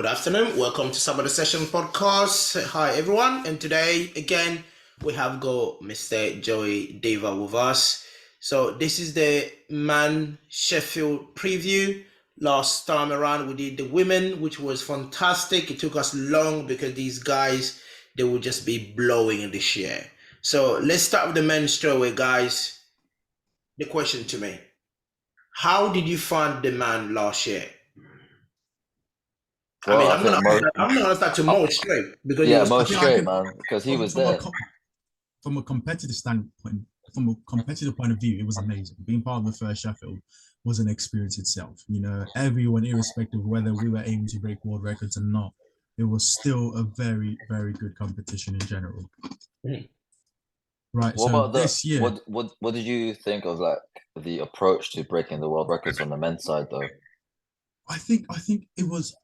Good afternoon. Welcome to Sabado Session podcast. Hi, everyone. And today, again, we have got Mr. Joey Deva with us. So this is the Man Sheffield preview. Last time around, we did the women, which was fantastic. It took us long because these guys, they will just be blowing this year. So let's start with the men straight away, guys. The question to me: how did you find the man last year? I mean, Well, I think I'm gonna start to Mo straight because it yeah, was Mo I straight, think man, because he from was from a there. com- from a competitive standpoint, from a competitive point of view, it was amazing. Being part of the first Sheffield was an experience itself. You know, everyone, irrespective of whether we were able to break world records or not, it was still a very, very good competition in general. Mhm. Right. What So about the this year, what did you think of like the approach to breaking the world records on the men's side though? I think it was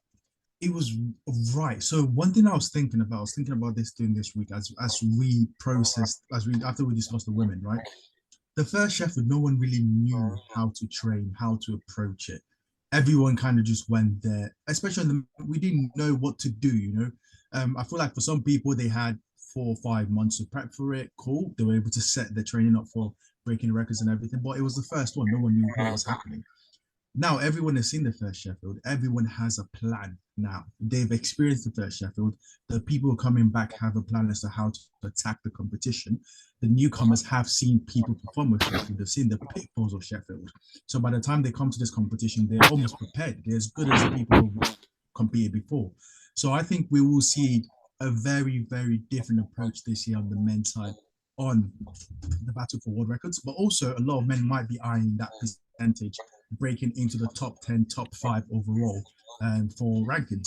right. So one thing I was thinking about this during this week as we processed as we after we discussed the women, right? The first Sheffield, no one really knew how to train, how to approach it. Everyone kind of just went there, especially we didn't know what to do, you know. I feel like for some people, they had 4 or 5 months to prep for it. Cool. They were able to set their training up for breaking records and everything, but it was the first one. No one knew what was happening. Now everyone has seen the first Sheffield. Everyone has a plan now. They've experienced the first Sheffield. The people coming back have a plan as to how to attack the competition. The newcomers have seen people perform with Sheffield. They've seen the pitfalls of Sheffield. So by the time they come to this competition, they're almost prepared. They're as good as the people who competed before. So I think we will see a very, very different approach this year on the men's side on the battle for world records, but also a lot of men might be eyeing that percentage breaking into the top 10, top five overall for rankings.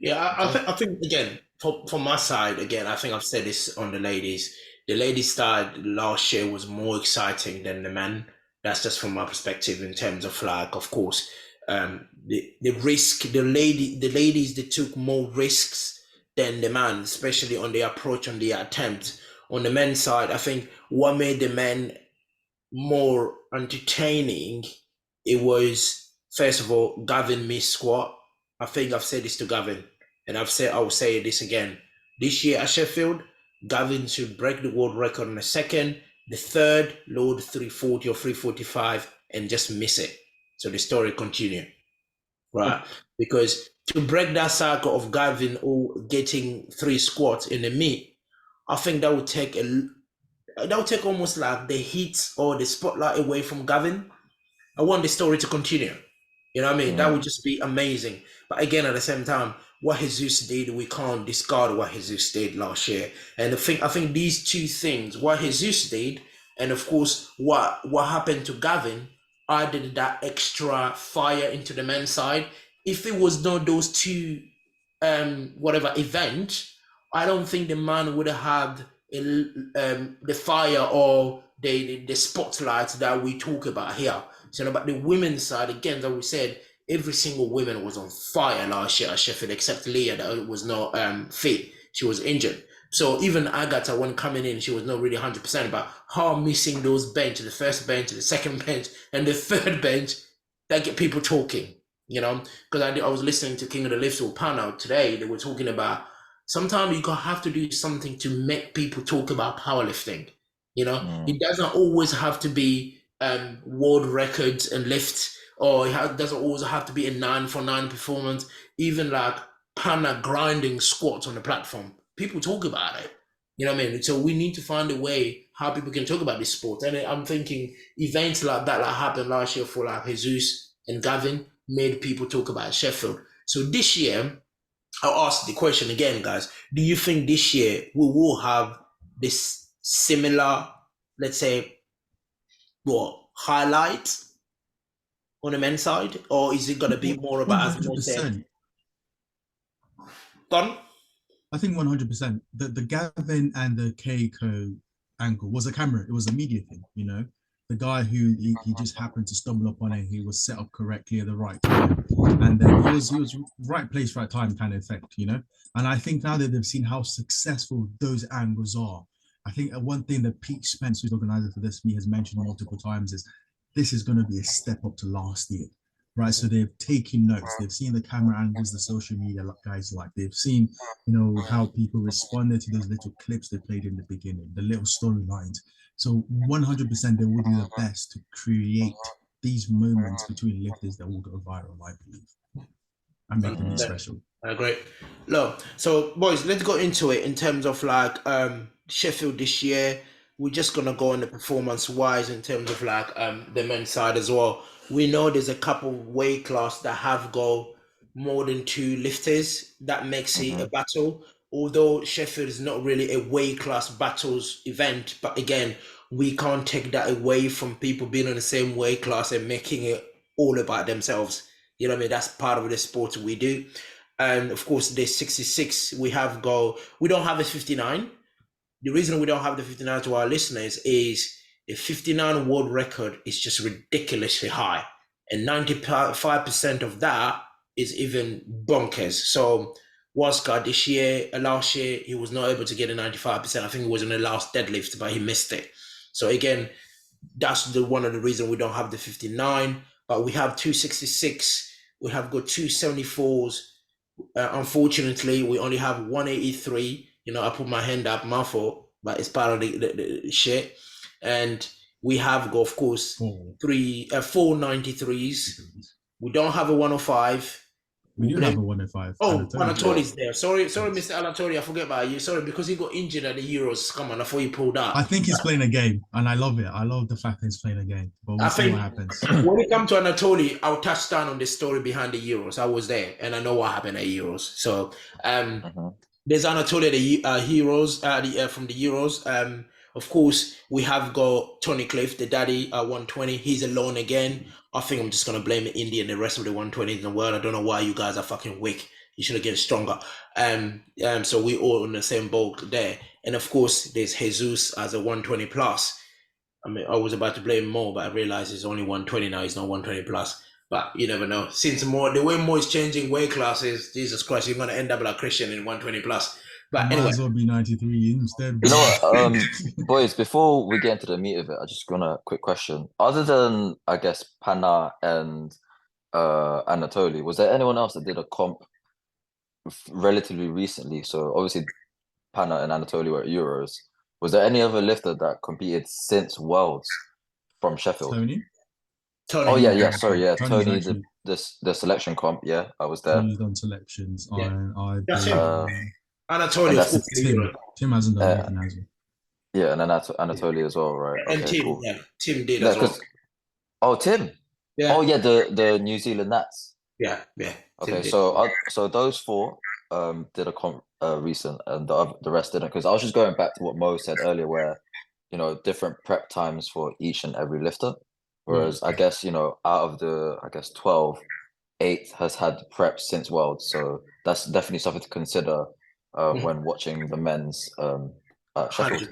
Yeah, Okay. I think again, for my side, again, I think I've said this on the ladies. The ladies side last year was more exciting than the men. That's just from my perspective in terms of like, of course, the risk. The ladies they took more risks than the man, especially on the approach on the attempt. On the men's side, I think what made the men more entertaining, it was first of all Gavin missed squat. I think I've said this to Gavin, and I will say this again. This year at Sheffield, Gavin should break the world record on the second, the third load 340 or 345, and just miss it. So the story continue, right? Because to break that cycle of Gavin or getting three squats in the meet, I think that would take almost like the heat or the spotlight away from Gavin. I want the story to continue. You know what I mean? That Mm. would just be amazing. But again, at the same time, what Jesus did, we can't discard what Jesus did last year. And I think these two things, what Jesus did, and of course what happened to Gavin, added that extra fire into the men's side. If it was not those two whatever event, I don't think the man would have had the fire or the spotlight that we talk about here. So, but the women's side, again, that we said, every single woman was on fire last year at Sheffield, except Leah that was not fit. She was injured. So even Agatha, when coming in, she was not really 100%. But her missing those bench, the first bench, the second bench, and the third bench, that get people talking. You know, because I was listening to King of the Liftwell panel today. They were talking about sometimes you have to do something to make people talk about powerlifting. You know, Mm. it doesn't always have to be world records and lifts, or doesn't always have to be a 9 for 9 performance. Even like panna grinding squats on the platform, people talk about it. You know what I mean? So we need to find a way how people can talk about this sport. And I'm thinking events like that like happened last year for like Jesus and Gavin made people talk about Sheffield. So this year, I'll ask the question again, guys. Do you think this year we will have this similar, let's say, what highlight on the men's side, or is it going to be more One about, as hundred Mo said, percent. done? I think 100%. The Gavin and the cayco angle was a camera. It was a media thing. You know, the guy who he just happened to stumble upon it. He was set up correctly at the right time, and then he was right place, right time kind of effect. You know, and I think now that they've seen how successful those angles are, I think one thing that Pete Spence, who's organizer for this, me has mentioned multiple times is this is going to be a step up to last year. right? So they've taken notes. They've seen the camera angles, the social media guys like. They've seen, how people responded to those little clips they played in the beginning, the little storylines. So 100% they will do their best to create these moments between lifters that will go viral, I believe, and make them special. I agree. Look, so boys, let's go into it in terms of like Sheffield this year. We're just gonna go on the performance wise in terms of like the men's side as well. We know there's a couple weight class that have got more than two lifters. That makes it a battle. Although Sheffield is not really a weight class battles event, but again, we can't take that away from people being in the same weight class and making it all about themselves. You know what I mean? That's part of the sport we do. And of course, there's 66. We don't have a 59. The reason we don't have the 59 to our listeners is a 59 world record is just ridiculously high. And 95% of that is even bonkers. So Waska last year, he was not able to get a 95%. I think it was in the last deadlift, but he missed it. So again, that's one of the reasons we don't have the 59, but we have 266. We have got 274s. Unfortunately, we only have 183. I put my hand up, my fault, but it's part of the shit. And we have got, of course, 493s. We don't have a 105. We do have a 105. Oh, Anatoli's there. Sorry, Mr. Anatoli, I forget about you. Sorry, because he got injured at the Euros. Come on, I thought he pulled out. I think he's playing a game, and I love it. I love the fact that he's playing a game. But we'll see what happens. When it comes to Anatoli, I'll touch down on the story behind the Euros. I was there, and I know what happened at Euros. So, there's Anatoli, the heroes, from the Euros. Of course, we have got Tony Cliff, the daddy, 120. He's alone again. I think I'm just going to blame India and the rest of the 120s in the world. I don't know why you guys are fucking weak. You should have get stronger. So we all in the same boat there. And of course, there's Jesus as a 120 plus. I mean, I was about to blame Mo, but I realized it's only 120 now. He's not 120 plus. But you never know. Since the way Mo is changing weight classes, Jesus Christ, you're going to end up like Christian in 120 plus. But might as well be 93 instead. You know what, boys, before we get into the meat of it, I just got a quick question. Other than, I guess, Pana and Anatoly, was there anyone else that did a comp relatively recently? So obviously Pana and Anatoly were at Euros. Was there any other lifter that competed since Worlds from Sheffield? Tony? Oh yeah, sorry, yeah. Tony, the selection comp, yeah, I was there. He's done selections. Yeah. That's Anatoly, Tim hasn't done anything, has he? Yeah, and then Anatoly as well, right? And okay, Tim, cool. yeah, Tim did as well. Oh, Tim. Yeah. Oh yeah, the New Zealand Nats. Yeah. Okay, so those four did a comp recent, and the rest didn't. Because I was just going back to what Mo said earlier, where different prep times for each and every lifter. Whereas I guess out of the 12, 8 has had prep since Worlds, so that's definitely something to consider when watching the men's Sheffield.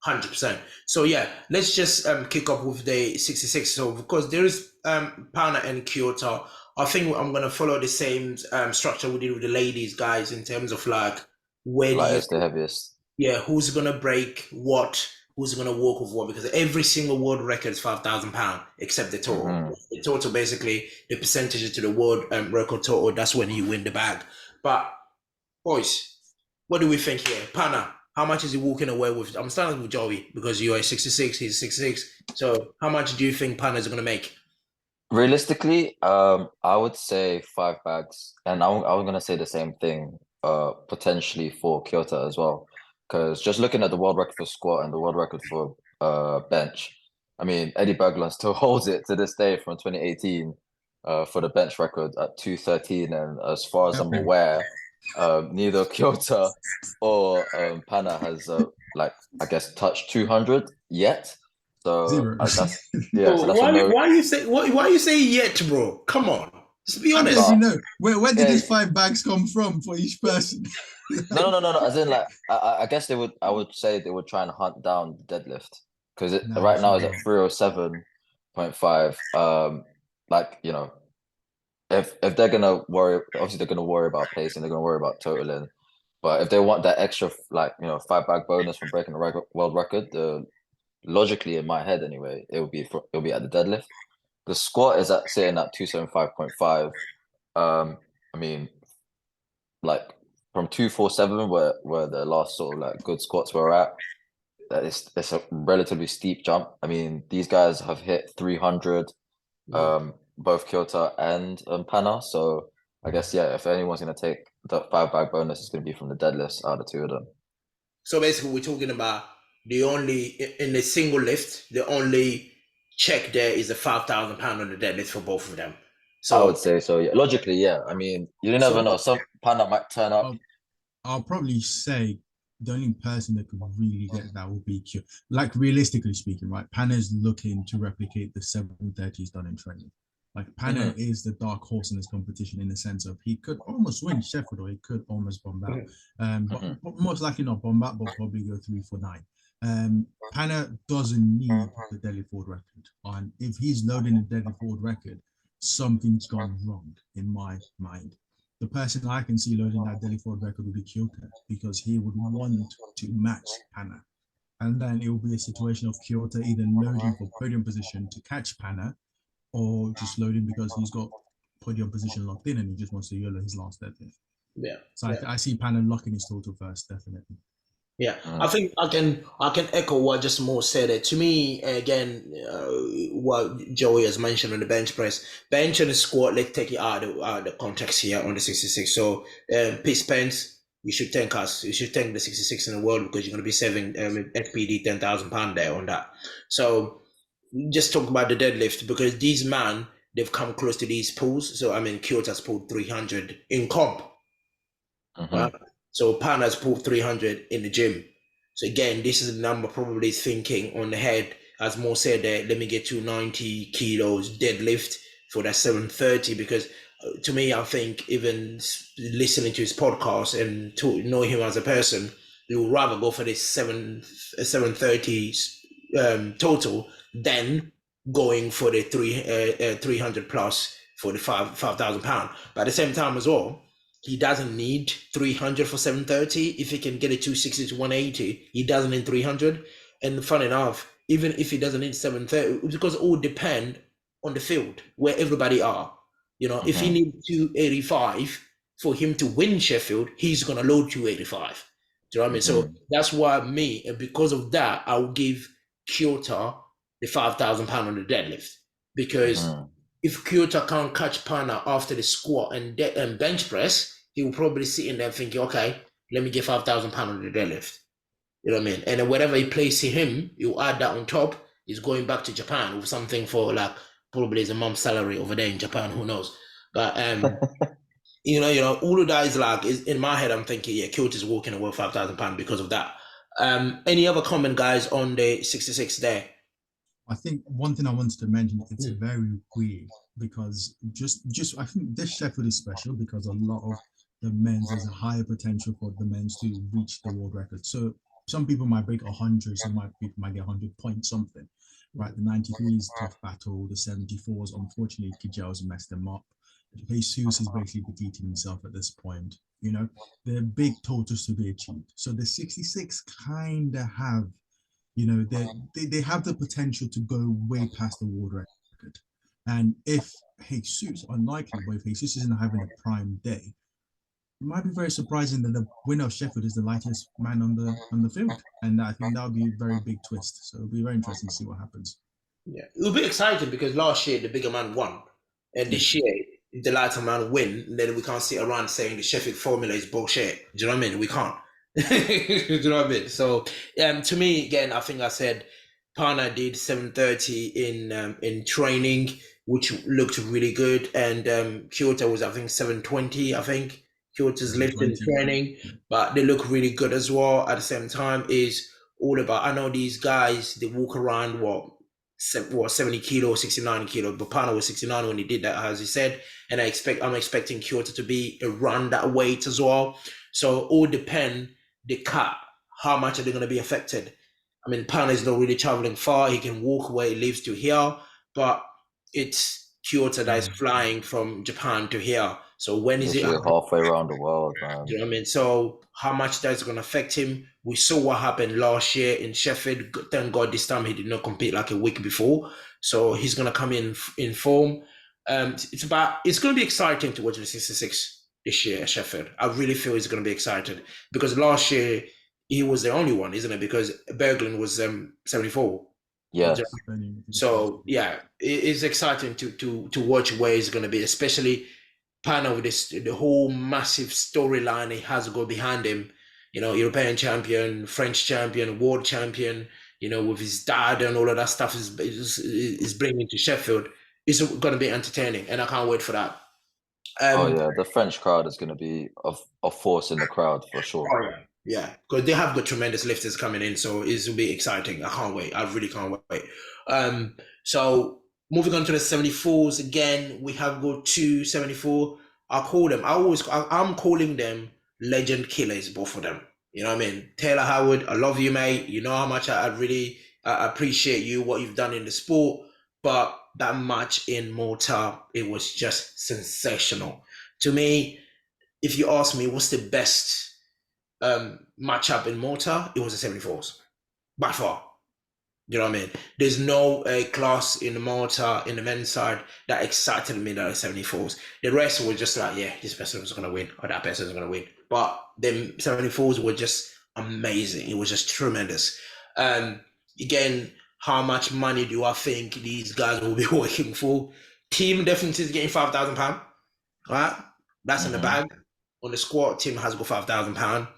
100%. So yeah, let's just kick off with the 66. So because there is Pana and Kyoto, I think I'm gonna follow the same structure we did with the ladies, guys, in terms of like where lightest the heaviest. Yeah, who's gonna break what? Who's gonna walk with what? Because every single world record is £5,000, except the total. The total, basically, the percentage to the world record total. That's when you win the bag. But boys, what do we think here? Pana, how much is he walking away with? I'm starting with Joey because you are 66, he's 66. So how much do you think Pana is going to make? Realistically, I would say 5 bags. And I was going to say the same thing, potentially for Kyoto as well. Because just looking at the world record for squat and the world record for bench, I mean, Eddie Berglund still holds it to this day from 2018 for the bench record at 213. And as far as I'm aware, neither Kyoto or Pana has I guess touched 200 yet. So that's why you say yet, bro? Come on, just be honest. Where did these 5 bags come from for each person? No. As in, I guess I would say they would try and hunt down the deadlift because right now it's at 307.5. If they're gonna worry, obviously they're gonna worry about placing, they're gonna worry about totaling. But if they want that extra 5 bag bonus from breaking the world record, logically in my head anyway, it'll be at the deadlift. the squat is sitting at 275.5. I mean, like from 247 where the last sort of like good squats were at, that it's a relatively steep jump. I mean, these guys have hit 300, Yeah. both Kyoto and Pana. So I guess yeah, if anyone's gonna take the 5 bag bonus, it's gonna be from the deadlifts out of the two of them. So basically, we're talking about the only in a single lift, the only check there is a 5,000 pound on the deadlift for both of them. I would So say so. Yeah, logically, yeah. I mean, you never so know. Some Pana might turn up. I'll probably say the only person that could really get that will be Q. Like realistically speaking, right? Panna's looking to replicate the 730 he's done in training. Like Panna Mhm, is the dark horse in this competition in the sense of he could almost win Sheffield or he could almost bomb out. mhm, But most likely not bomb out, but probably go 349. Panna doesn't need the deadly forward record. And if he's loading a deadly forward record, something's gone wrong in my mind. The person I can see loading that Delhi Ford record would be Kyoto because he would want to match Panna. And then it will be a situation of Kyoto either loading for podium position to catch Panna or just loading because he's got podium position locked in and he just wants to YOLO his last deadlift. yeah, So yeah. I see Panna locking his total first, definitely. Yeah, I mhm. think I can echo what just more said. It to me again, what Joey has mentioned on the bench press, bench and the squat. Let's take it out of the context here on the 66. So, Pete Spence, you should thank us. You should thank the 66 in the world because you're going to be saving FPD 10,000 pound there on that. So, just talk about the deadlift because these man they've come close to these pulls. So I mean, Kyoto's pulled 300 in comp. Mm-hmm. Right? So partners pulled 300 in the gym. So again, this is a number probably thinking on the head, as Mo said that let me get to 90 kilos deadlift for that 730 because to me, I think even listening to his podcast and to know him as a person, you would rather go for this 730 total than going for the 300 plus for the 5,000 pound. But at the same time as well, he doesn't need 300 for 730. If he can get a 260 to 180, he doesn't need 300. And fun enough, even if he doesn't need 730, because it all depend on the field where everybody are. If he Mm-hmm. needs 285 for him to win Sheffield, he's gonna load 285. Do you know what I mean? So Mm-hmm. that's why me, and because of that, I will give Kyoto the 5,000 pound on the deadlift because Mm-hmm. if Kyoto can't catch Pana after the squat and bench press, he will probably sit in there thinking, okay, let me get 5,000 pound on the deadlift. You know what I mean? And then whatever he places him, you add that on top. He's going back to Japan with something for like probably his mom's salary over there in Japan. Who knows? But all of that is like is in my head. I'm thinking, yeah, Kyoto's walking away with 5,000 pound because of that. Any other comment, guys, on the 66 there? I think one thing I wanted to mention, it's Hmm. very weird because just I think this Sheffield is special because a lot of the men's there's a higher potential for the men's to reach the world record. So some people might break 100, some people might get 100 point something, right? The 93 is tough battle. The 74s, unfortunately, Kijel's messed them up. Jesus is basically defeating himself at this point. They're big totals to be achieved. So the 66 kind of have they have the potential to go way past the world record. And if Jesus, unlikely, but if Jesus isn't having a prime day, it might be very surprising that the winner of Sheffield is the lightest man on the field. And I think that would be a very big twist. So it'll be very interesting to see what happens. Yeah, it'll be exciting because last year the bigger man won, and Yeah. this year if the lighter man win, then we can't sit around saying the Sheffield formula is bullshit. Do you know what I mean? We can't. Do you know what I mean? So, to me, again, I think I said Pana did 730 in training, which looked really good, and Kyoto was I think 720. I think Kyoto's lifting 720. training, Yeah. but they look really good as well. At the same time, is all about. I know these guys they walk around 70 kilo, 69 kilo. But Pana was 69 when he did that, as he said. And I'm expecting Kyoto to be around that weight as well. So all depend the cut, how much are they going to be affected? Pana is not really traveling far. He can walk where he lives to here, but it's Kyoto that is flying from Japan to here. So when is it Literally happening? halfway around the world, Do man. you know what I mean? So how much that's going to affect him? We saw what happened last year in Sheffield. Thank God this time he did not compete like a week before. So he's going to come in form. It's going to be exciting to watch the 66 this year at Sheffield. I really feel it's going to be exciting because last year he was the only one, isn't it? Because Berglund was 74. Yes. So yeah, it's exciting to watch where he's going to be, especially part of this, the whole massive storyline he has to go behind him. You know, European champion, French champion, world champion. You know, with his dad and all of that stuff is bringing to Sheffield. It's going to be entertaining, and I can't wait for that. Oh yeah, the French crowd is going to be a force in the crowd for sure. Oh yeah, yeah, because they have got tremendous lifters coming in, so it will be exciting. I can't wait. I really can't wait. So moving on to the 74s again, we have got two 74. I'm calling them legend killers, both of them. You know what I mean? Taylor Howard, I love you, mate. You know how much I really appreciate you, what you've done in the sport. But that match in Malta, it was just sensational. To me, if you ask me what's the best matchup in Malta, it was the 74s. By far. You know what I mean? There's no class in Malta in the men's side that excited me than the 74s. The rest was just like, yeah, this person was going to win or that person was going to win. But the 74s were just amazing. It was just tremendous. Again, how much money do I think these guys will be working for? Team definitely is getting £5,000, right? That's in the bag. On the squat, team has got £5,000.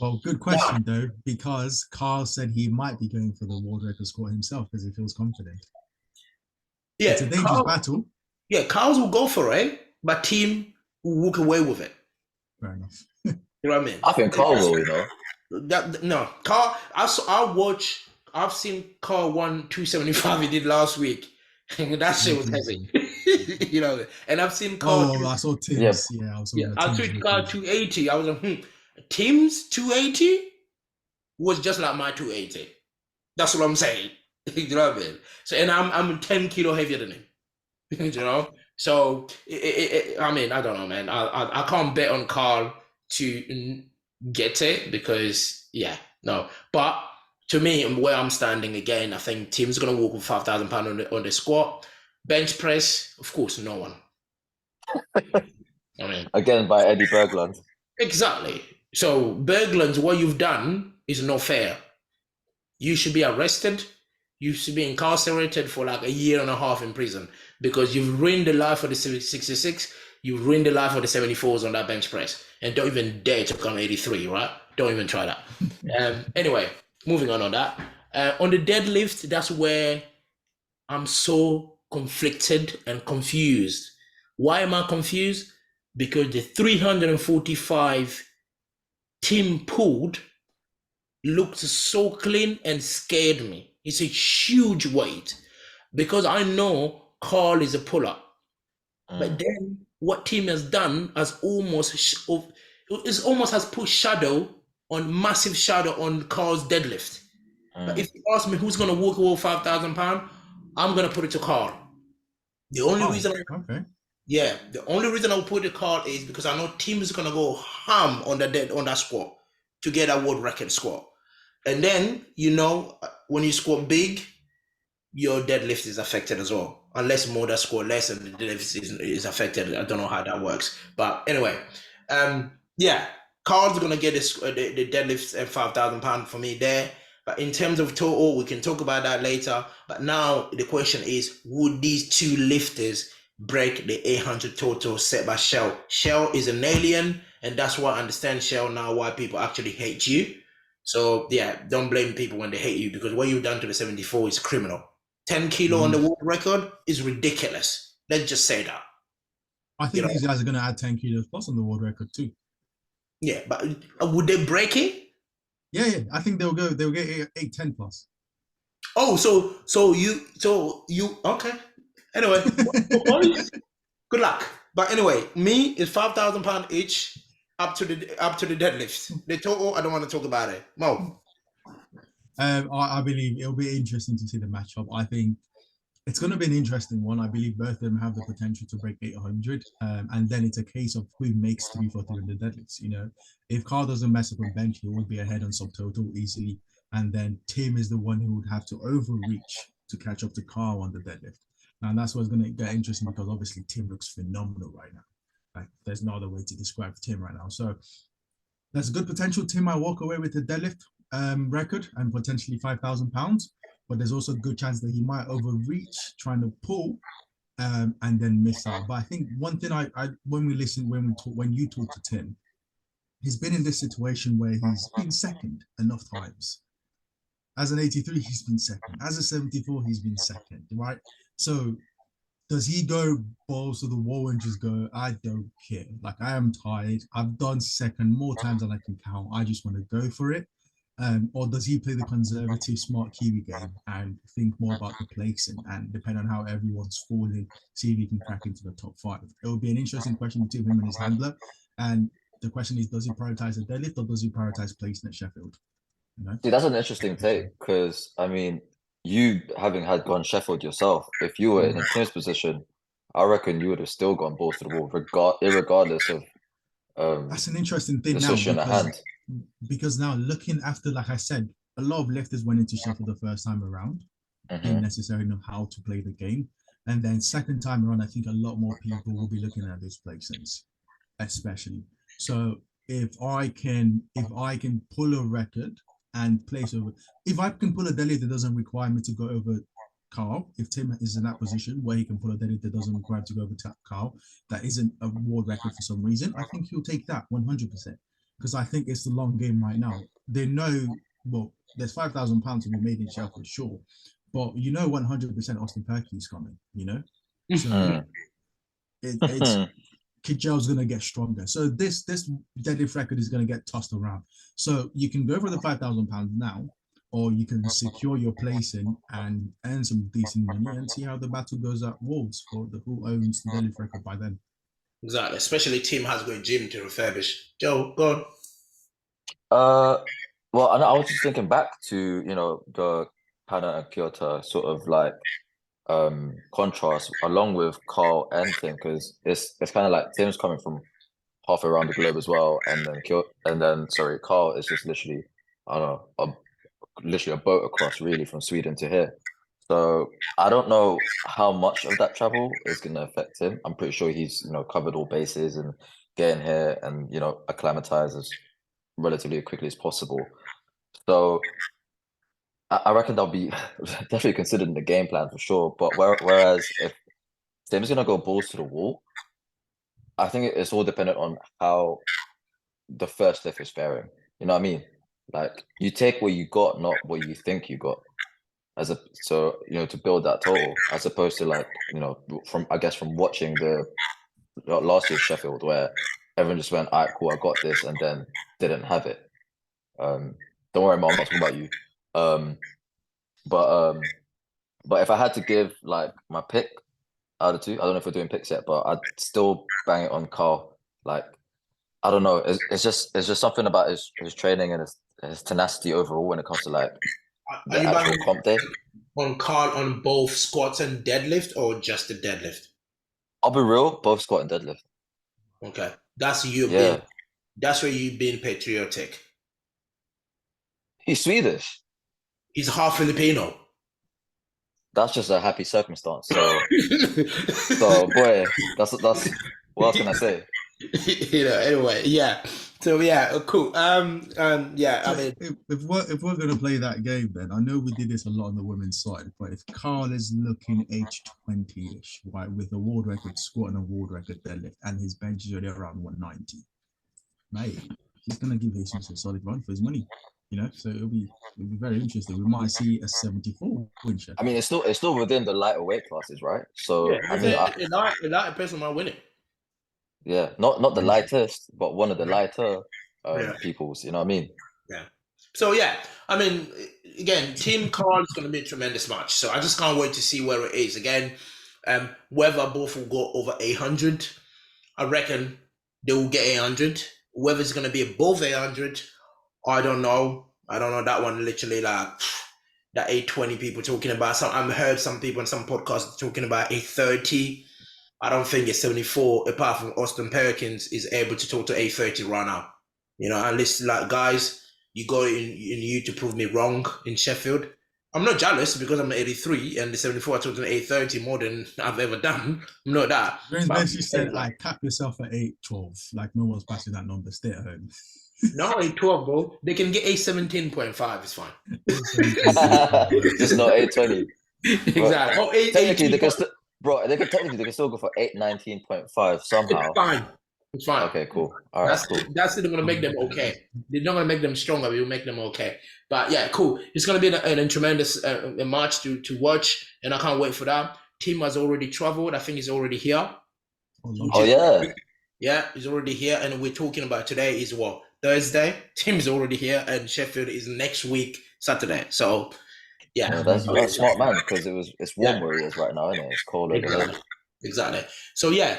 Well, good question though, because Carl said he might be going for the world record score himself because he feels confident. Yeah, it's a dangerous battle. Yeah, Carls will go for it, but team will walk away with it. Fair enough. You know what I mean? I think Carl will, you know. No, Carl. I've seen Carl 275 he did last week. That shit was heavy. You know, and I've seen Carl. Oh, I saw Tim's. Yeah, I saw I saw Carl 280. I was like, Tim's 280 was just like my 280. That's what I'm saying. You know what I mean? So, and I'm 10 kilo heavier than him. You know, so I mean, I don't know, man. I can't bet on Carl to get it because no. But to me, where I'm standing again, I think Tim's gonna walk with £5,000 on the squat. Bench press, of course, no one. I mean, again by Eddie Berglund. Exactly. So Berglund, what you've done is not fair. You should be arrested. You should be incarcerated for like a year and a half in prison because you've ruined the life of the 66. You've ruined the life of the 74s on that bench press. And don't even dare to come 83, right? Don't even try that. Anyway, moving on that. On the deadlift, that's where I'm so conflicted and confused. Why am I confused? Because the 345 Tim pulled looked so clean and scared me. It's a huge weight because I know Carl is a puller. But then what Tim has done has almost has put massive shadow on Carl's deadlift. But if you ask me who's going to walk away £5,000, I'm going to put it to Carl. The only reason the only reason I'll put the Carl is because I know Tim is going to go ham on that squat to get a world record squat. And then, you know, when you squat big, your deadlift is affected as well. Unless more that squat less and the deadlift is affected. I don't know how that works. But anyway, Carl's going to get the deadlift at £5,000 for me there. But in terms of total, we can talk about that later. But now the question is, would these two lifters break the 800 total set by Shell? Shell is an alien, and that's why I understand Shell now why people actually hate you. So don't blame people when they hate you because what you've done to the 74 is criminal. 10 kilo on the world record is ridiculous. Let's just say that. I think these guys are going to add 10 kilos plus on the world record too. Yeah, but would they break it? Yeah. I think they'll get 810 plus. Oh, so you okay. Anyway, good luck. But anyway, me is £5,000 each. Up to the deadlift. The total, I don't want to talk about it. Mo. I believe it'll be interesting to see the matchup. I think It's going to be an interesting one. I believe both of them have the potential to break 800. And then it's a case of who makes 343 in the deadlifts. If Carl doesn't mess up on bench, he will be ahead on subtotal easily. And then Tim is the one who would have to overreach to catch up to Carl on the deadlift. And that's what's going to get interesting because obviously Tim looks phenomenal right now. Like there's no other way to describe Tim right now. So there's a good potential Tim might walk away with the deadlift record and potentially £5,000. But there's also a good chance that he might overreach trying to pull and then miss out. But I think one thing when you talk to Tim, he's been in this situation where he's been second enough times. As an 83, he's been second. As a 74, he's been second, right? So does he go balls to the wall and just go, I don't care. Like, I am tired. I've done second more times than I can count. I just want to go for it. Or does he play the conservative, smart Kiwi game and think more about the placing and depend on how everyone's falling, see if he can crack into the top 5? It will be an interesting question between him and his handler. And the question is, does he prioritize a deadlift or does he prioritize placing at Sheffield? See, that's an interesting take because I mean, you having had gone Sheffield yourself, if you were in a Tim's position, I reckon you would have still gone balls to the wall, regardless of that's an interesting thing the now situation at hand. because now looking after, like I said, a lot of lifters went into Sheffield the first time around, didn't necessarily know how to play the game, and then second time around, I think a lot more people will be looking at those placings, especially. So if I can pull a record and place over, if I can pull a deadlift that doesn't require me to go over Carl, if Tim is in that position where he can pull a deadlift that doesn't require him to go over Carl, that isn't a world record for some reason, I think he'll take that 100%. Because I think it's the long game right now. They know, well, there's £5,000 to be made in Sheffield, sure. But 100% Austin Perkins coming, So it's Kijel's going to get stronger. So this deadlift record is going to get tossed around. So you can go for the £5,000 now, or you can secure your placing and earn some decent money and see how the battle goes at Wolves for who owns the deadlift record by then. Exactly. Especially Tim has got a gym to refurbish. Joe, go on. Well, I was just thinking back to the Hannah and Kyoto sort of like contrast along with Carl and Tim because it's kind of like Tim's coming from half around the globe as well, and then Carl is just literally I don't know literally a boat across really from Sweden to here. So I don't know how much of that travel is going to affect him. I'm pretty sure he's covered all bases and getting here and acclimatized as relatively quickly as possible. So I reckon they'll be definitely considered in the game plan for sure. But whereas if Tim's gonna go balls to the wall, I think it's all dependent on how the first lift is faring. You know what I mean? Like you take what you got, not what you think you got. To build that total, as opposed to from watching the last year's Sheffield where everyone just went, all right, cool, I got this, and then didn't have it. Don't worry, Mom, I'm not talking about you. But if I had to give like my pick out of two, I don't know if we're doing picks yet, but I'd still bang it on Carl. Like I don't know, it's just something about his training and his tenacity overall when it comes to like the actual comp day. On Carl on both squats and deadlift or just the deadlift? I'll be real, both squat and deadlift. Okay, that's where you've been patriotic. He's Swedish. He's half Filipino. That's just a happy circumstance. So, boy, that's what else can I say? Anyway, yeah. So yeah, cool. Yeah. So I mean, if we're gonna play that game, then I know we did this a lot on the women's side, but if Carl is looking age 20-ish, right, with a world record squat and a world record deadlift, and his bench is already around 190, mate, he's gonna give Jesus a solid run for his money. So it'll be very interesting. We might see a 74 win share. I mean, it's still within the lighter weight classes, right? So yeah, a lighter person might win it. Yeah, not the lightest, but one of the lighter peoples. You know what I mean? Yeah. So yeah, I mean, again, Team Carl is going to be a tremendous match. So I just can't wait to see where it is. Again, whether both will go over 800, I reckon they will get 800. Whether it's going to be above 800, I don't know. That one literally like that 820 people talking about. Some I've heard some people on some podcasts talking about 830. I don't think a 74, apart from Austin Perkins, is able to talk to 830 right now. And listen, like guys, you go in you to prove me wrong in Sheffield. I'm not jealous because I'm 83 and the 74 I talked to 830 more than I've ever done. I'm not that. James But basically said, like, cap yourself at 812. Like, no one's passing that number. Stay at home. no, 812, bro. They can get 817.5. It's fine. Just not 820. Exactly. Oh, Technically, they can still go for 819.5 somehow. It's fine. It's fine. Okay, cool. All right, cool. That's still gonna make them okay. They're not gonna make them stronger. We'll make them okay. But yeah, cool. It's gonna be a tremendous match to watch, and I can't wait for that. Tim has already traveled. I think he's already here. Oh yeah. Yeah, he's already here, and we're talking about today is what, Thursday. Tim's already here, and Sheffield is next week Saturday. So yeah, that's smart, man, because it's warm where he is right now, isn't it? It's cold over there. Exactly. So yeah,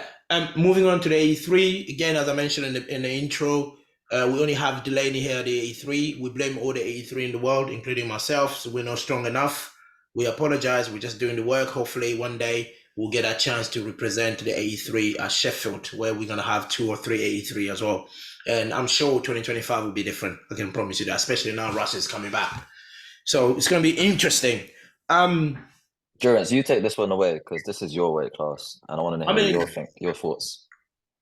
moving on to the 83 again, as I mentioned in the intro, we only have Delaney here at the 83. We blame all the 83 in the world, including myself. So we're not strong enough. We apologize. We're just doing the work. Hopefully, one day we'll get a chance to represent the 83 at Sheffield, where we're gonna have 2 or 3 83 as well. And I'm sure 2025 will be different. I can promise you that, especially now Russ is coming back. So it's gonna be interesting. Durance, you take this one away because this is your weight class, and I want to know your thoughts.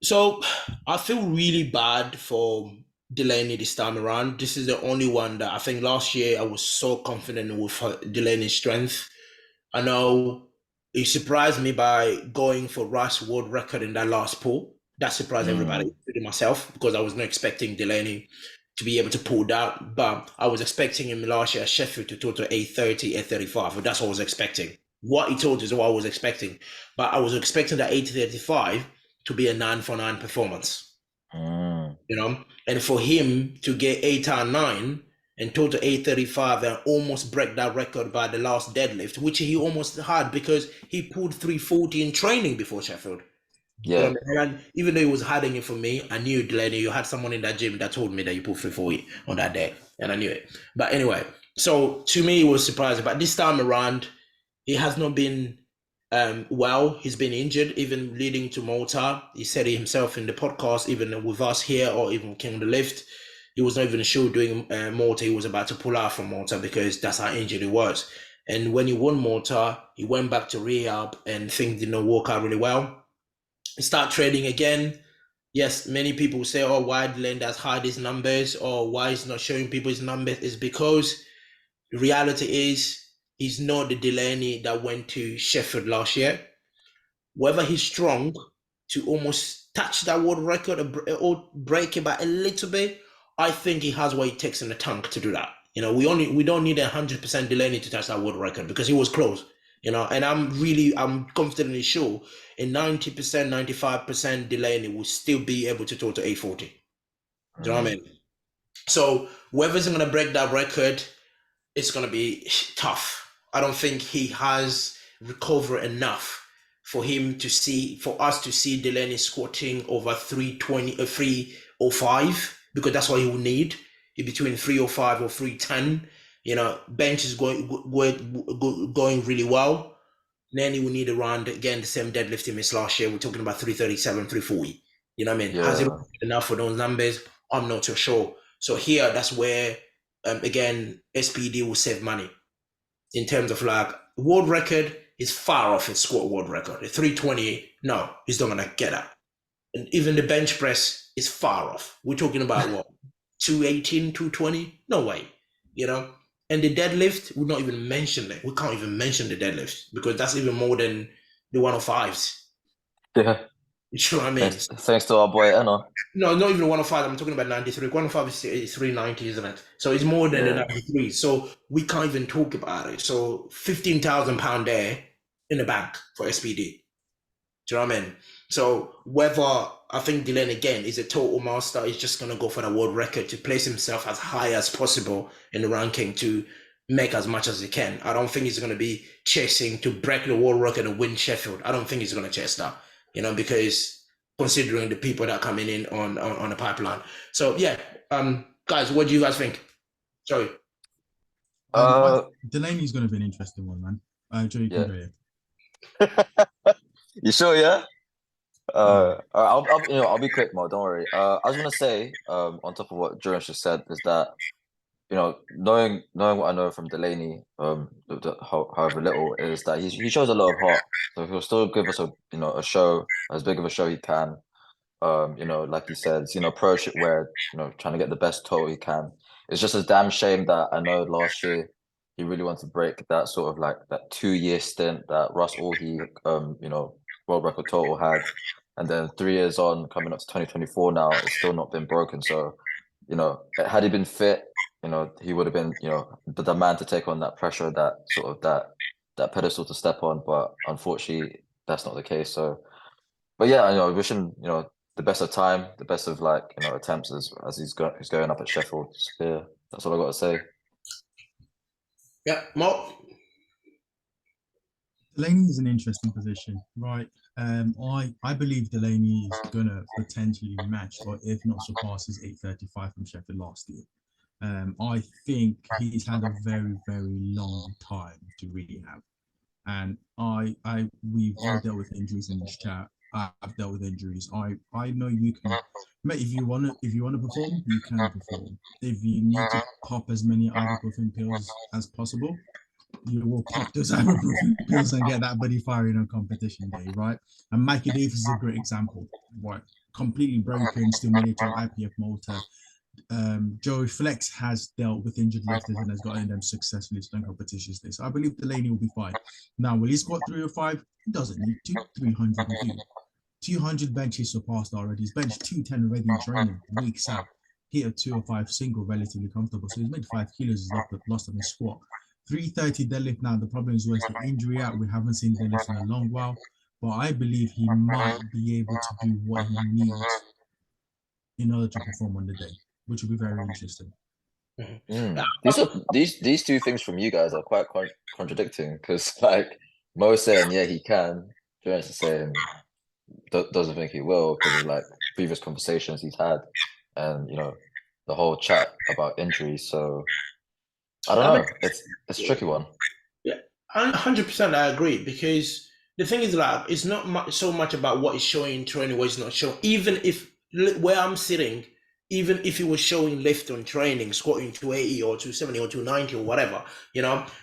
So I feel really bad for Delaney this time around. This is the only one that I think last year I was so confident with Delaney's strength. I know he surprised me by going for Rice world record in that last pull. That surprised everybody, including myself, because I was not expecting Delaney to be able to pull that. But I was expecting him last year at Sheffield to total 830, 835. But that's what I was expecting. What he told is what I was expecting. But I was expecting that 835 to be a 9 for 9 performance. And for him to get 8 and 9 and total 835 and almost break that record by the last deadlift, which he almost had because he pulled 340 in training before Sheffield. Yeah. And even though he was hiding it from me, I knew, Delaney, you had someone in that gym that told me that you pulled 340 on that day, and I knew it. But anyway, so to me, it was surprising. But this time around, he has not been well. He's been injured, even leading to Malta. He said it himself in the podcast, even with us here or even King the Lift. He was not even sure doing Malta. He was about to pull out from Malta because that's how injured he was. And when he won Malta, he went back to rehab and things did not work out really well. He started trading again. Yes, many people say, oh, why Delaney has hide his numbers or why he's not showing people his numbers. Is because the reality is he's not the Delaney that went to Sheffield last year. Whether he's strong to almost touch that world record or break it by a little bit, I think he has what it takes in the tank to do that. We don't need 100% Delaney to touch that world record because he was close. And I'm confidently sure a 90%, 95% Delaney will still be able to total 840. Do you know what I mean? So whether he's going to break that record, it's going to be tough. I don't think he has recovered enough for us to see Delaney squatting over 320 or 305, because that's what he will need in between 305 or 310. Bench is going really well. Then he will need around, again, the same deadlift he missed last year. We're talking about 337, 340. You know what I mean? Yeah. Has he enough for those numbers? I'm not too sure. So here, that's where, again, SBD will save money. In terms of world record is far off his squat world record. The 320, no, he's not going to get that. And even the bench press is far off. We're talking about what? 218, 220? No way. And the deadlift, we're not even mention it. We can't even mention the deadlift because that's even more than the 105s. Yeah. You know what I mean? Thanks to our boy Enna. No, not even 105. I'm talking about 93. 105 is 390, isn't it? So it's more than the 93. So we can't even talk about it. So £15,000 there in the bank for SBD. Do you know what I mean? So whether I think Delaney again is a total master, he's just going to go for the world record to place himself as high as possible in the ranking to make as much as he can. I don't think he's going to be chasing to break the world record and win Sheffield. I don't think he's going to chase that, because considering the people that are coming in on the pipeline. So yeah, guys, what do you guys think? Sorry. Uh, Delaney's going to be an interesting one, man. Joe, you can yeah. go ahead. You sure? Yeah. Yeah. I'll be quick, Mo. Don't worry. I was gonna say, on top of what Jonas just said, is that knowing what I know from Delaney, however little, is that he shows a lot of heart. So he'll still give us a show, as big of a show he can. Like he says, approach it where, trying to get the best total he can. It's just a damn shame that I know last year he really wanted to break that sort of like that 2 year stint that Russ all he world record total had. And then 3 years on, coming up to 2024 now, it's still not been broken. So, had he been fit, he would have been, the man to take on that pressure, that sort of that pedestal to step on. But unfortunately, that's not the case. So, but yeah, I wish him, the best of time, the best of attempts as he's going up at Sheffield. So, yeah, that's all I got to say. Yeah, Mo. Delaney is an interesting position, right? I believe Delaney is gonna potentially match or if not surpass his 8:35 from Sheffield last year. I think he's had a very, very long time to rehab. And we've all dealt with injuries in this chat. I've dealt with injuries. I know you can, mate. If you wanna perform, you can perform. If you need to pop as many ibuprofen pills as possible, you will pop those ibuprofen pills and get that body firing on competition day, right? And Mikey Davis is a great example, right? Completely broken, still made it to IPF Malta. Joey Flex has dealt with injured lifters and has gotten them successfully to competitions day. So I believe Delaney will be fine. Now, will he squat 305? He doesn't need to. 300 will do. 200 benches surpassed already. He's benched 210 already in training, weeks out. Hit a 205 single, relatively comfortable. So he's made 5 kilos, he's lost on his squat. 330 deadlift now. The problem is where's the injury out? We haven't seen deadlift in a long while. But I believe he might be able to do what he needs in order to perform on the day, which will be very interesting. These two things from you guys are quite contradicting because like Mo saying yeah he can, Jonas is saying doesn't think he will because of like previous conversations he's had and the whole chat about injuries. So I don't know. It's a tricky one. Yeah, 100%. I agree because the thing is, like, it's not so much about what is showing in training, what is not showing. Even if where I'm sitting, even if it was showing lift on training, squatting 280 or 270 or 290 or whatever,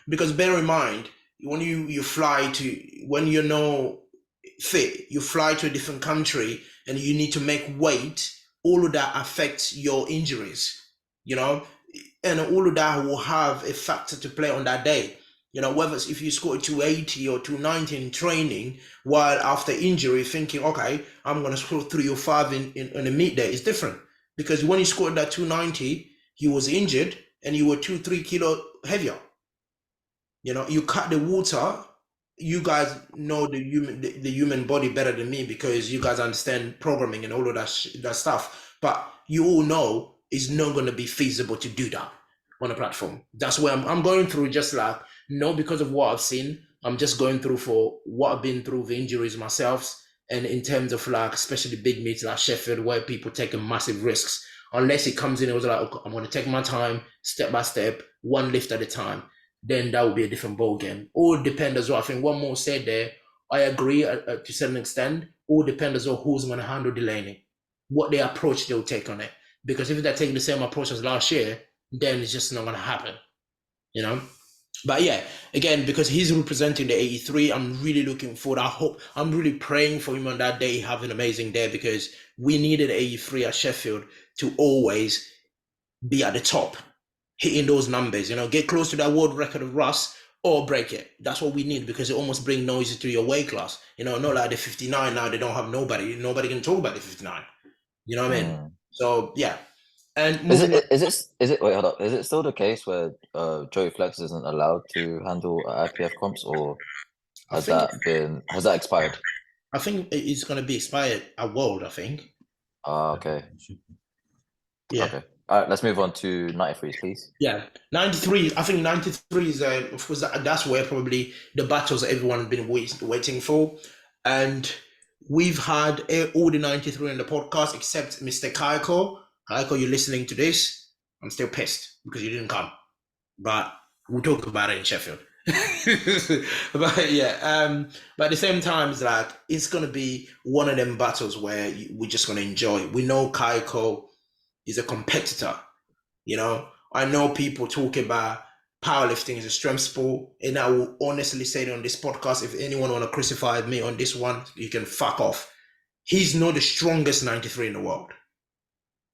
because bear in mind when you fly to when you're no fit, you fly to a different country and you need to make weight. All of that affects your injuries, and all of that will have a factor to play on that day. Whether it's if you score 280 or 290 in training, while after injury thinking, okay, I'm going to score 305 in a meet day, it's different. Because when you scored that 290, you was injured and you were 2-3 kilo heavier. You cut the water. You guys know the human body better than me because you guys understand programming and all of that stuff. But you all know it's not going to be feasible to do that on a platform. That's where I'm going through, just like, not because of what I've seen. I'm just going through for what I've been through the injuries myself. And in terms of like, especially big meets like Sheffield, where people taking massive risks, unless it comes in, it was like, okay, I'm going to take my time, step by step, one lift at a time. Then that would be a different ball game. All depend as well. I think one more said there. I agree to a certain extent. All depend as well who's going to handle Delaney, what their approach they'll take on it. Because if they're taking the same approach as last year, then it's just not going to happen, But yeah, again, because he's representing the 83, I'm really looking forward. I'm really praying for him on that day, have an amazing day, because we needed 83 at Sheffield to always be at the top, hitting those numbers, get close to that world record of Russ or break it. That's what we need, because it almost brings noise to your weight class. Not like the 59 now, they don't have nobody. Nobody can talk about the 59. You know what I mean? So yeah. And is it wait, hold up. Is it still the case where Joey Flex isn't allowed to handle IPF comps, or has that expired? I think it's gonna be expired at World, I think. Okay. Yeah. Okay. All right, let's move on to 93s, please. Yeah, 93. I think 93 is, of course, that's where probably the battles everyone has been waiting for. And we've had all the 93 in the podcast except Mr. Cayco. Cayco, you're listening to this. I'm still pissed because you didn't come. But We'll talk about it in Sheffield. But yeah, but at the same time, it's like it's gonna be one of them battles where we're just gonna enjoy. We know Cayco is a competitor. You know, I know people talk about powerlifting as a strength sport, and I will honestly say it on this podcast. If anyone want to crucify me on this one, you can fuck off. He's not the strongest 93 in the world.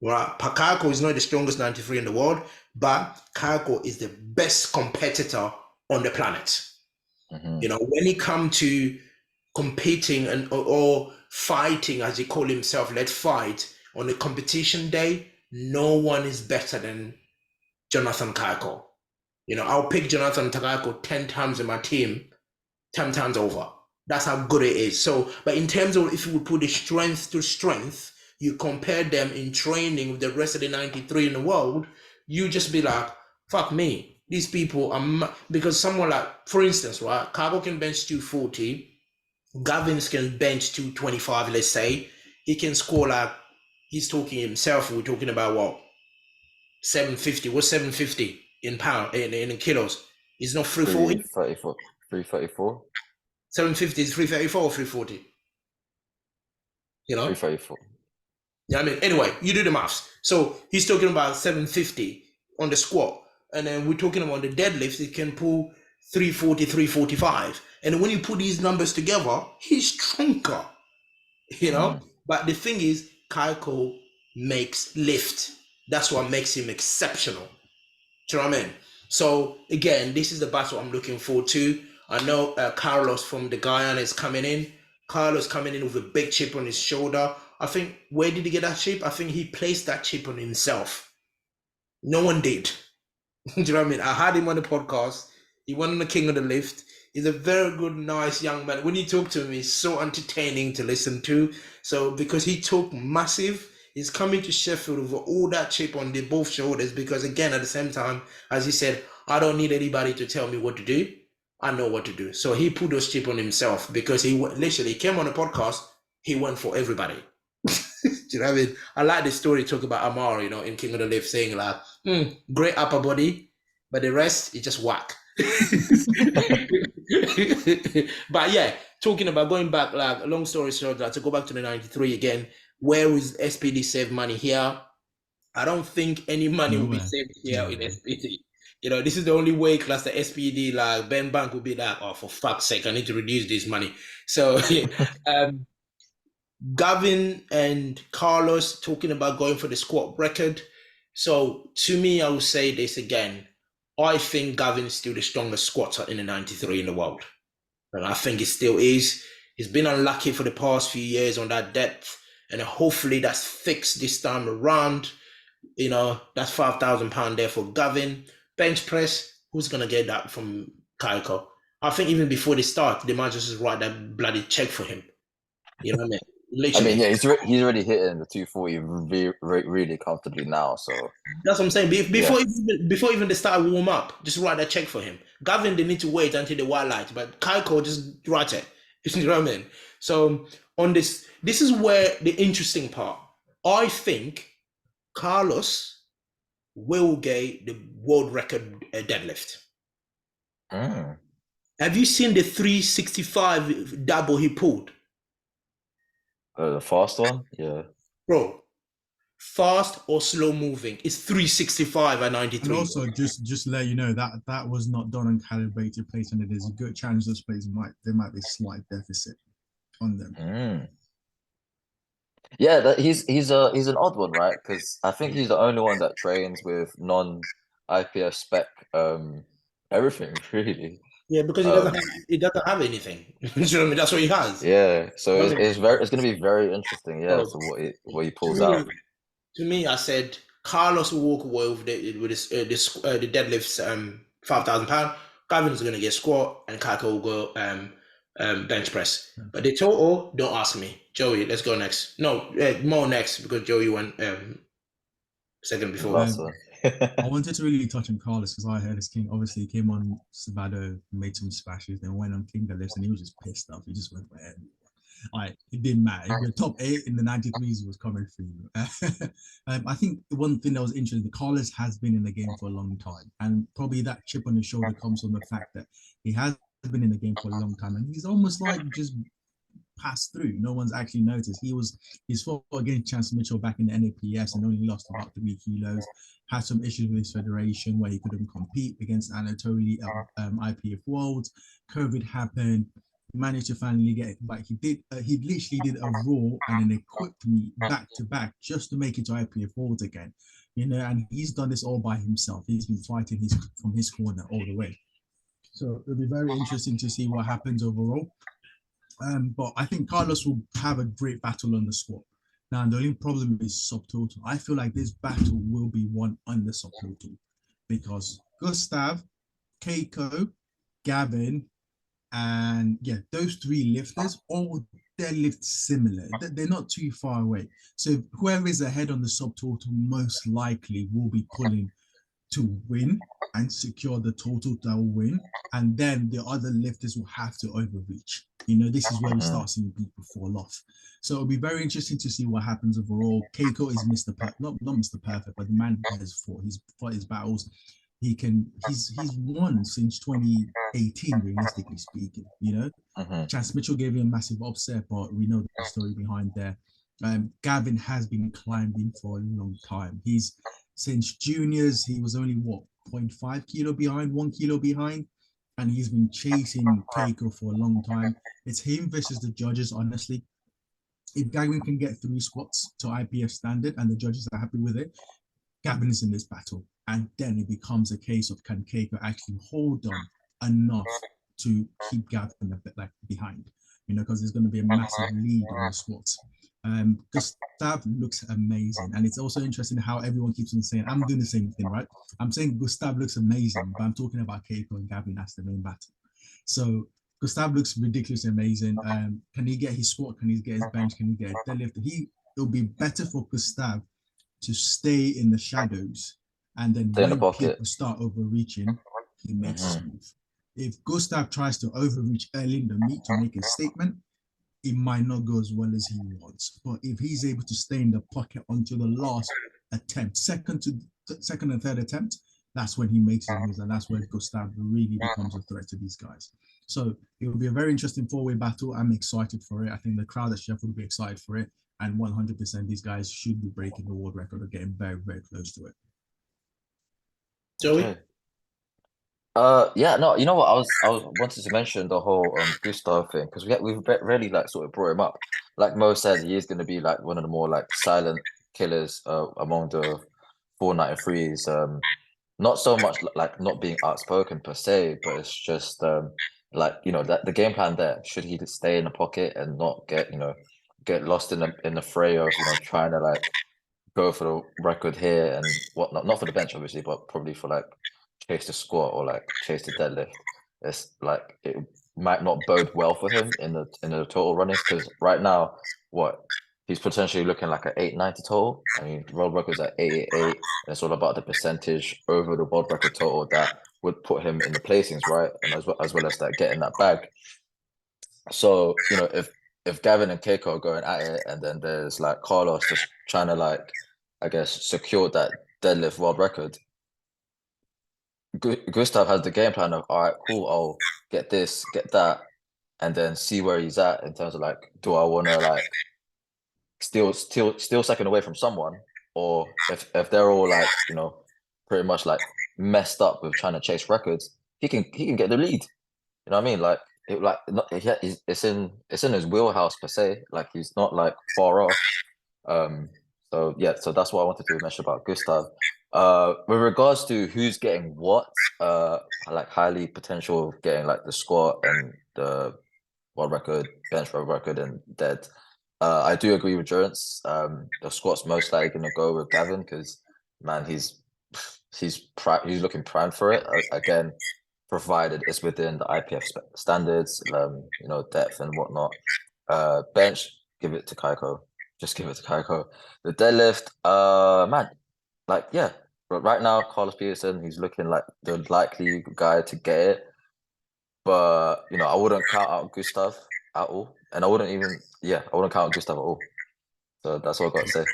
Right? Cayco is not the strongest 93 in the world, but Cayco is the best competitor on the planet. You know, when it comes to competing and or fighting, as he call himself, let's fight on a competition day, no one is better than Jonathan Cayco. You know, I'll pick Jonathan Cayco 10 times in my team, 10 times over. That's how good it is. So, but in terms of if you would put the strength to strength, you compare them in training with the rest of the 93 in the world, you just be like, fuck me. These people are, because someone like, for instance, right, Cayco can bench 240, Gavin can bench 225, let's say. He can score like, he's talking himself, we're talking about what? 750. What's 750 in pound, in kilos? It's not 340? 334. 334. 750 is 334 or 340. You know? 334. Yeah, I mean, anyway, you do the maths. So he's talking about 750 on the squat. And then we're talking about the deadlift, he can pull 340, 345. And when you put these numbers together, he's stronger. You know? But the thing is, Cayco makes lift. That's what makes him exceptional. Do you know what I mean? So again, this is the battle I'm looking forward to. I know Carlos from the Guyana is coming in. Carlos coming in with a big chip on his shoulder. I think, where did he get that chip? I think he placed that chip on himself. No one did. Do you know what I mean? I had him on the podcast. He won the King of the Lift. He's a very good, nice young man. When you talk to him, he's so entertaining to listen to. So because he took massive, he's coming to Sheffield with all that chip on the both shoulders. Because again, at the same time, as he said, I don't need anybody to tell me what to do. I know what to do. So he put those chip on himself because he literally came on the podcast. He went for everybody. Do you know what I mean? I like the story talk about Amar, you know, in King of the Lift, saying like, great upper body, but the rest is just whack. But yeah, talking about going back, like long story short, like, to go back to the 93 again, where is SPD save money here? I don't think any money will be saved here in SPD. You know, this is the only way class the SPD, like Ben Bank will be like, oh, for fuck's sake, I need to reduce this money. So Gavin and Carlos talking about going for the squat record. So to me, I will say this again. I think Gavin is still the strongest squatter in the 93 in the world. And I think he still is. He's been unlucky for the past few years on that depth. And hopefully that's fixed this time around. You know, that's £5,000 there for Gavin. Bench press, who's going to get that from Cayco? I think even before they start, they might just write that bloody check for him. You know what I mean? Literally. I mean, yeah, he's already hitting the 240 really comfortably now. So that's what I'm saying. Before even they start warm up, just write a check for him. Gavin, they need to wait until the white light, but Cayco just write it. You know what I mean? So on this is where the interesting part. I think Carlos will get the world record deadlift. Have you seen the 365 double he pulled? The fast one, yeah. Bro, fast or slow moving, it's 365 at 93. And also, just let you know that that was not done on calibrated plates, and there's a good chance those plates there might be a slight deficit on them. Yeah, he's an odd one, right? Because I think he's the only one that trains with non-IPF spec everything, really. Yeah, because he doesn't have anything. You know what I mean? That's what he has. Yeah, so it's going to be very interesting, yeah, to what he pulls out. To me, I said Carlos will walk away with the deadlifts £5,000. Gavin's going to get squat, and Cayco will go bench press. But the total, don't ask me. Joey, let's go next. No, Mo next, because Joey went second before. I wanted to really touch on Carlos because I heard his king. Obviously, he came on Sabado, made some splashes, then went on King of the Lifts, and he was just pissed off. He just went for it. it didn't matter. If you're top 8 in the 93s, he was coming for you. I think one thing that was interesting, Carlos has been in the game for a long time, and probably that chip on his shoulder comes from the fact that he has been in the game for a long time, and he's almost like just passed through. No one's actually noticed. He's fought against Chance Mitchell back in the NAPS and only lost about 3 kilos. Had some issues with his federation where he couldn't compete against Anatoly IPF World. COVID happened. Managed to finally get it back. He literally did a Raw and an equipped meet back to back just to make it to IPF World again. And he's done this all by himself. He's been fighting from his corner all the way. So it'll be very interesting to see what happens overall. But I think Carlos will have a great battle on the squad. Now, the only problem is subtotal. I feel like this battle will be won under subtotal because Gustav, cayco, Gavin, and those 3 lifters all deadlift similar. They're not too far away. So whoever is ahead on the subtotal most likely will be pulling to win and secure the total that will win. And then the other lifters will have to overreach. This is where we start seeing people fall off. So it'll be very interesting to see what happens overall. cayco is not Mr. Perfect, but the man has fought his battles. He's won since 2018, realistically speaking. Chance Mitchell gave him a massive upset, but we know the story behind there. Gavin has been climbing for a long time. Since juniors, he was only 0.5 kilo behind, 1 kilo behind, and he's been chasing cayco for a long time. It's him versus the judges, honestly. If Gavin can get 3 squats to IPF standard and the judges are happy with it, Gavin is in this battle. And then it becomes a case of can cayco actually hold on enough to keep Gavin a bit behind, because there's going to be a massive lead in the squats. Gustav looks amazing, and it's also interesting how everyone keeps on saying I'm doing the same thing, right? I'm saying Gustav looks amazing, but I'm talking about cayco and Gavin as the main battle. So Gustav looks ridiculously amazing. Can he get his squat? Can he get his bench? Can he get a deadlift? It'll be better for Gustav to stay in the shadows, and then when people start overreaching, he makes it smooth. If Gustav tries to overreach early in the meet to make a statement, it might not go as well as he wants. But if he's able to stay in the pocket until the last attempt, second and third attempt, that's when he makes his moves, and that's when Gustav really becomes a threat to these guys. So it will be a very interesting 4-way battle. I'm excited for it. I think the crowd at Sheffield will be excited for it, and 100% these guys should be breaking the world record or getting very, very close to it. Joey? Yeah, no, you know what? I wanted to mention the whole Gustav thing because we've really sort of brought him up. Like Mo said, he is going to be one of the more silent killers among the 493s. Not so much not being outspoken per se, but it's just that the game plan there. Should he stay in the pocket and not get lost in the fray of trying to go for the record here and whatnot, not for the bench obviously, but probably for chase the squat or chase the deadlift. It's it might not bode well for him in the total runnings because right now he's potentially looking like an 890 total. I mean, world record's at 888, and it's all about the percentage over the world record total that would put him in the placings, right? And as well as getting that bag. So if Gavin and cayco are going at it, and then there's Carlos just trying to I guess secure that deadlift world record, Gustav has the game plan of, all right, cool, I'll get this, get that, and then see where he's at in terms of do I want to steal second away from someone, or if they're all pretty much messed up with trying to chase records, he can get the lead. You know what I mean? It's in his wheelhouse per se. He's not far off. So that's what I wanted to mention about Gustav. With regards to who's getting what, highly potential of getting the squat and the world record, bench world record, and dead. I do agree with Durance. The squat's most likely going to go with Gavin because man, he's looking primed for it again, provided it's within the IPF standards, depth and whatnot. Bench, give it to cayco. Just give it to cayco. The deadlift, man, but right now, Carlos Peterson, he's looking like the likely guy to get it. But I wouldn't count out Gustav at all and I wouldn't count Gustav at all. So that's all I got to say.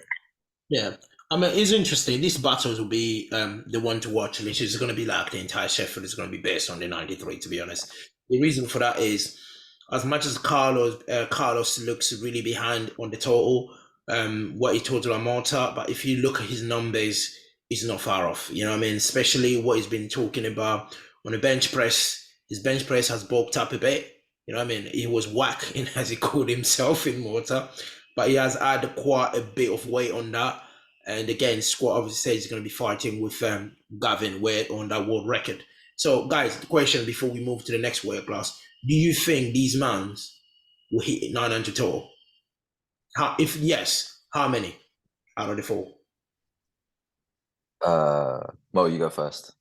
Yeah. I mean, it's interesting. These battles will be the one to watch, which is going to be like the entire Sheffield is going to be based on the 93, to be honest. The reason for that is, as much as Carlos looks really behind on the total, what he totaled on Malta, but if you look at his numbers, he's not far off. You know what I mean? Especially what he's been talking about on the bench press. His bench press has bulked up a bit. You know what I mean? He was whacking, as he called himself, in Malta, but he has added quite a bit of weight on that. And again, squat obviously says he's going to be fighting with Gavin, where on that world record. So, guys, the question before we move to the next weight class: do you think these mans will hit 900 total? If yes, how many out of the four? Mo, you go first.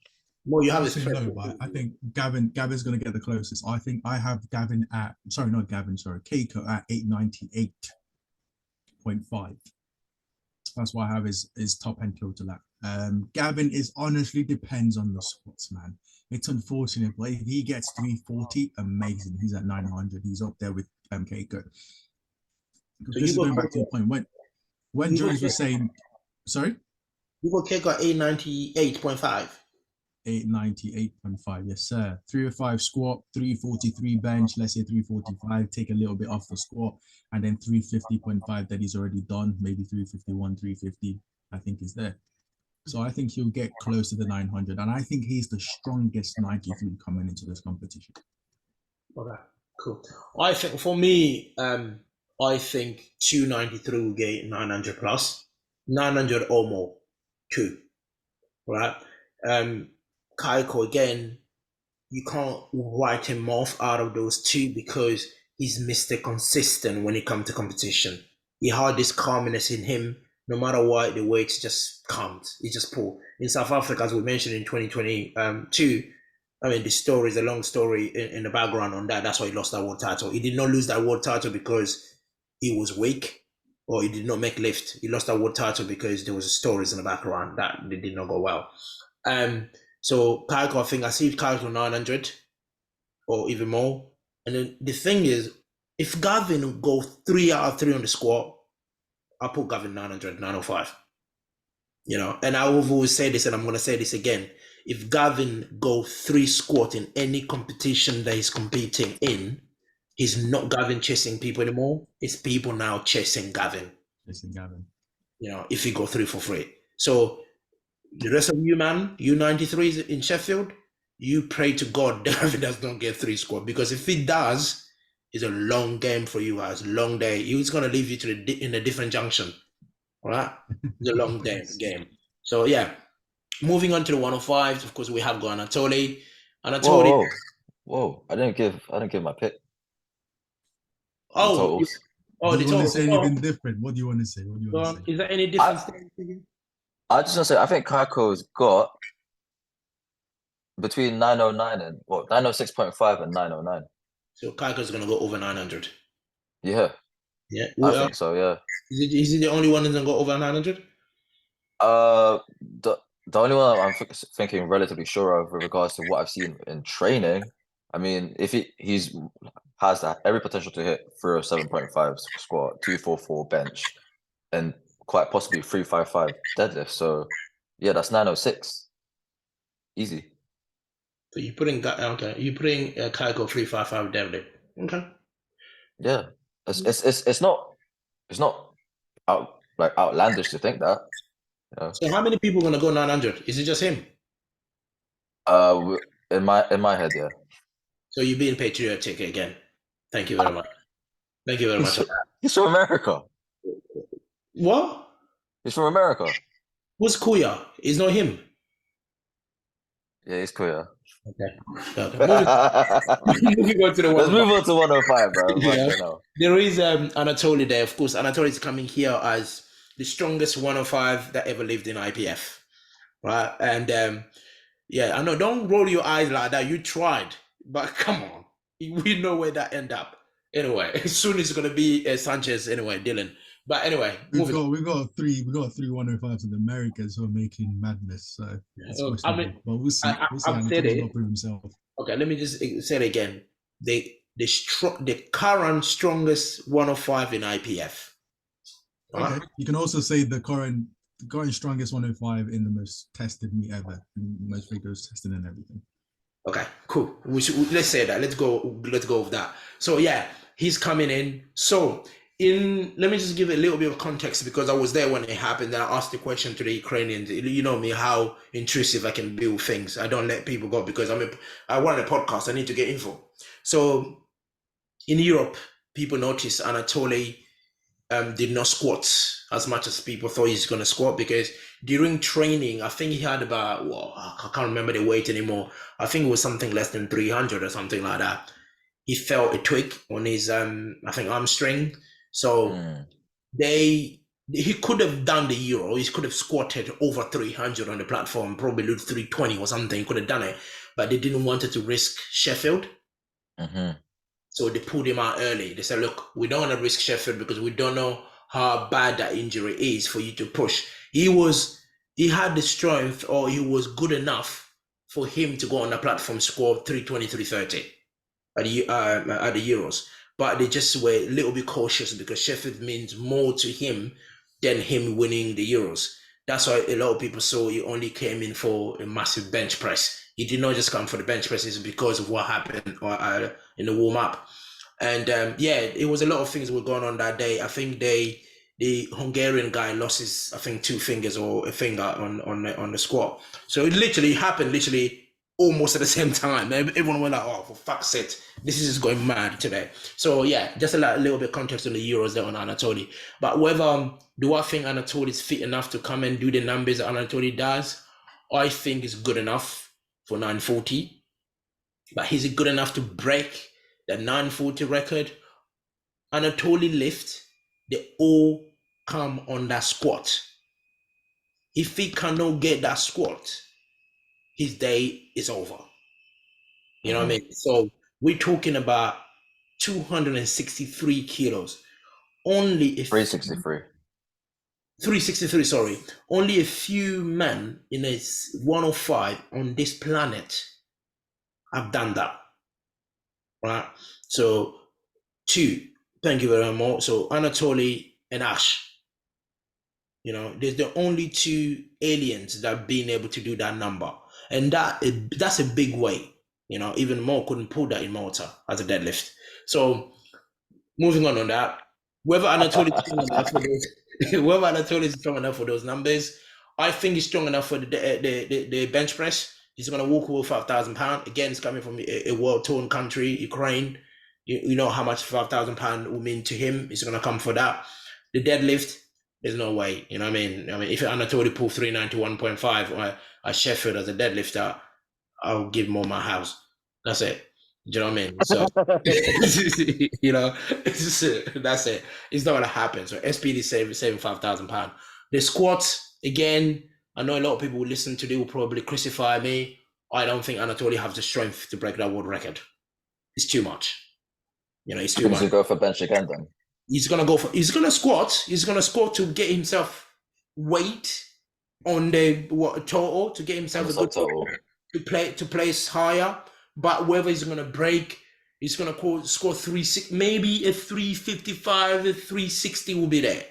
Well, you have I this. say no, but I think Gavin's going to get the closest. I think I have Gavin at cayco at 898.5. That's why I have his top end total at. Gavin is honestly depends on the squats, man. It's unfortunate, but if he gets 340, amazing. He's at 900. He's up there with cayco. So this is going back to your point when Jones was saying, sorry, you got cayco at 898.5. 898.5, yes sir. 305 squat, 343 bench, let's say 345, take a little bit off the squat, and then 350.5 that he's already done, maybe 351, 350, I think is there. So I think he'll get close to the 900, and I think he's the strongest 93 coming into this competition. Okay, cool. I think for me, I think 293 will get 900 plus, 900 or more, two, right? Cayco, again, you can't write him off out of those two because he's Mr. Consistent when it comes to competition. He had this calmness in him. No matter what, the weight just comes. He just pull. In South Africa, as we mentioned in 2022, I mean, the story is a long story in the background on that. That's why he lost that world title. He did not lose that world title because he was weak or he did not make lift. He lost that world title because there was stories in the background that they did not go well. So cayco, I think I see cayco 900 or even more. And then the thing is, if Gavin go 3 out of 3 on the squat, I'll put Gavin 900, 905. You know, and I will always say this, and I'm going to say this again. If Gavin go 3 squat in any competition that he's competing in, he's not Gavin chasing people anymore. It's people now chasing Gavin. Chasing Gavin. You know, if he go 3 for 3. So the rest of you, man, you 93s in Sheffield, you pray to God Gavin does not get 3 squat, because if he does, it's a long game for you guys, long day. He's going to leave you in a different junction. All right? It's a long game. So, yeah. Moving on to the 105s, of course, we have got Anatoly. Whoa. I didn't give my pick. Oh, do you want to say anything different? What do you want to say? Is there any difference? I just want to say, I think cayco's got between 909 and 906.5 and 909. So cayco's going to go over 900. Yeah. Yeah. I think so, yeah. Is he the only one that's going to go over 900? The only one I'm thinking relatively sure of with regards to what I've seen in training, I mean, if he's has that every potential to hit 307.5 squat, 244 bench, and quite possibly 355 deadlift. So yeah, that's 906. Easy. So you putting cayco 355 deadlift. Okay. Yeah. It's not outlandish to think that. Yeah. So how many people are gonna go 900? Is it just him? In my head, yeah. So you're being patriotic again. Thank you very much. Thank you very much. He's from America. What? He's from America. Who's Kuya? It's not him. Yeah, he's Kuya. Okay. Moving on to the 105. Let's move on to 105, bro. Yeah. There is Anatoly there. Of course, Anatoly is coming here as the strongest 105 that ever lived in IPF. Right? And yeah, I know, don't roll your eyes like that. You tried, but come on. We know where that end up. Anyway, soon it's gonna be Sanchez anyway, Dylan. But anyway, we got three 105s in America, so we're making madness. So I mean, but we'll see. I've said it. Prove himself. Okay, let me just say it again. the current strongest 105 in IPF. Okay. You can also say the current strongest 105 in the most tested meet ever, in most rigorous testing and everything. Okay, cool. Let's say that. Let's go with that. So yeah, he's coming in. So let me just give a little bit of context because I was there when it happened. And I asked the question to the Ukrainians. You know me, how intrusive I can be with things. I don't let people go because I run a podcast. I need to get info. So in Europe, people notice Anatoly did not squat as much as people thought he's going to squat, because during training, I think he had about, well, I can't remember the weight anymore. I think it was something less than 300 or something like that. He felt a twig on his, I think, hamstring. So he could have done the Euro. He could have squatted over 300 on the platform, probably 320 or something. He could have done it, but they didn't want to risk Sheffield. So they pulled him out early. They said, look, we don't want to risk Sheffield because we don't know how bad that injury is for you to push. He had the strength, or he was good enough for him to go on the platform, score 320, 330 at the Euros. But they just were a little bit cautious because Sheffield means more to him than him winning the Euros. That's why a lot of people saw he only came in for a massive bench press. He did not just come for the bench press. It's because of what happened in the warm-up. And it was a lot of things were going on that day. I think the Hungarian guy lost his, I think, 2 fingers or a finger on the squat. So it literally happened almost at the same time. Everyone went like, oh, for fuck's sake, this is just going mad today. So yeah, just a little bit of context on the Euros there on Anatoly. But do I think Anatoly is fit enough to come and do the numbers that Anatoly does? I think it's good enough for 940, but is it good enough to break the 940 record? Anatoly lift, they all come on that squat. If he cannot get that squat, his day is over. You know what I mean? So we're talking about 263 kilos. Only if 363. 363, sorry. Only a few men in a 105 on this planet have done that. Right? So 2, thank you very much. So Anatoly and Ash. You know, there's the only 2 aliens that have been able to do that number. And that's a big weight. You know, even Mo couldn't pull that in Malta as a deadlift. So moving on that, whether Anatoly is strong enough for those, whether Anatoly is strong enough for those numbers, I think he's strong enough for the bench press. He's going to walk over 5,000 pounds. Again, it's coming from a war-torn country, Ukraine. You know how much 5,000 pounds will mean to him. He's going to come for that. The deadlift, there's no way. You know what I mean? If Anatoly pulled 391.5 at Sheffield as a deadlifter, I'll give him my house. That's it. Do you know what I mean? So, you know, that's it. It's not going to happen. So SBD saving 5,000 pounds. The squats, again, I know a lot of people will listen to this will probably crucify me. I don't think Anatoly has the strength to break that world record. It's too much. You know, it's too much. He's going to go for bench again then? He's going to squat. He's going to squat to get himself weight on the total, to get himself a good total. To place higher. But whether he's going to break, he's going to score 360, maybe a 355, a 360 will be there.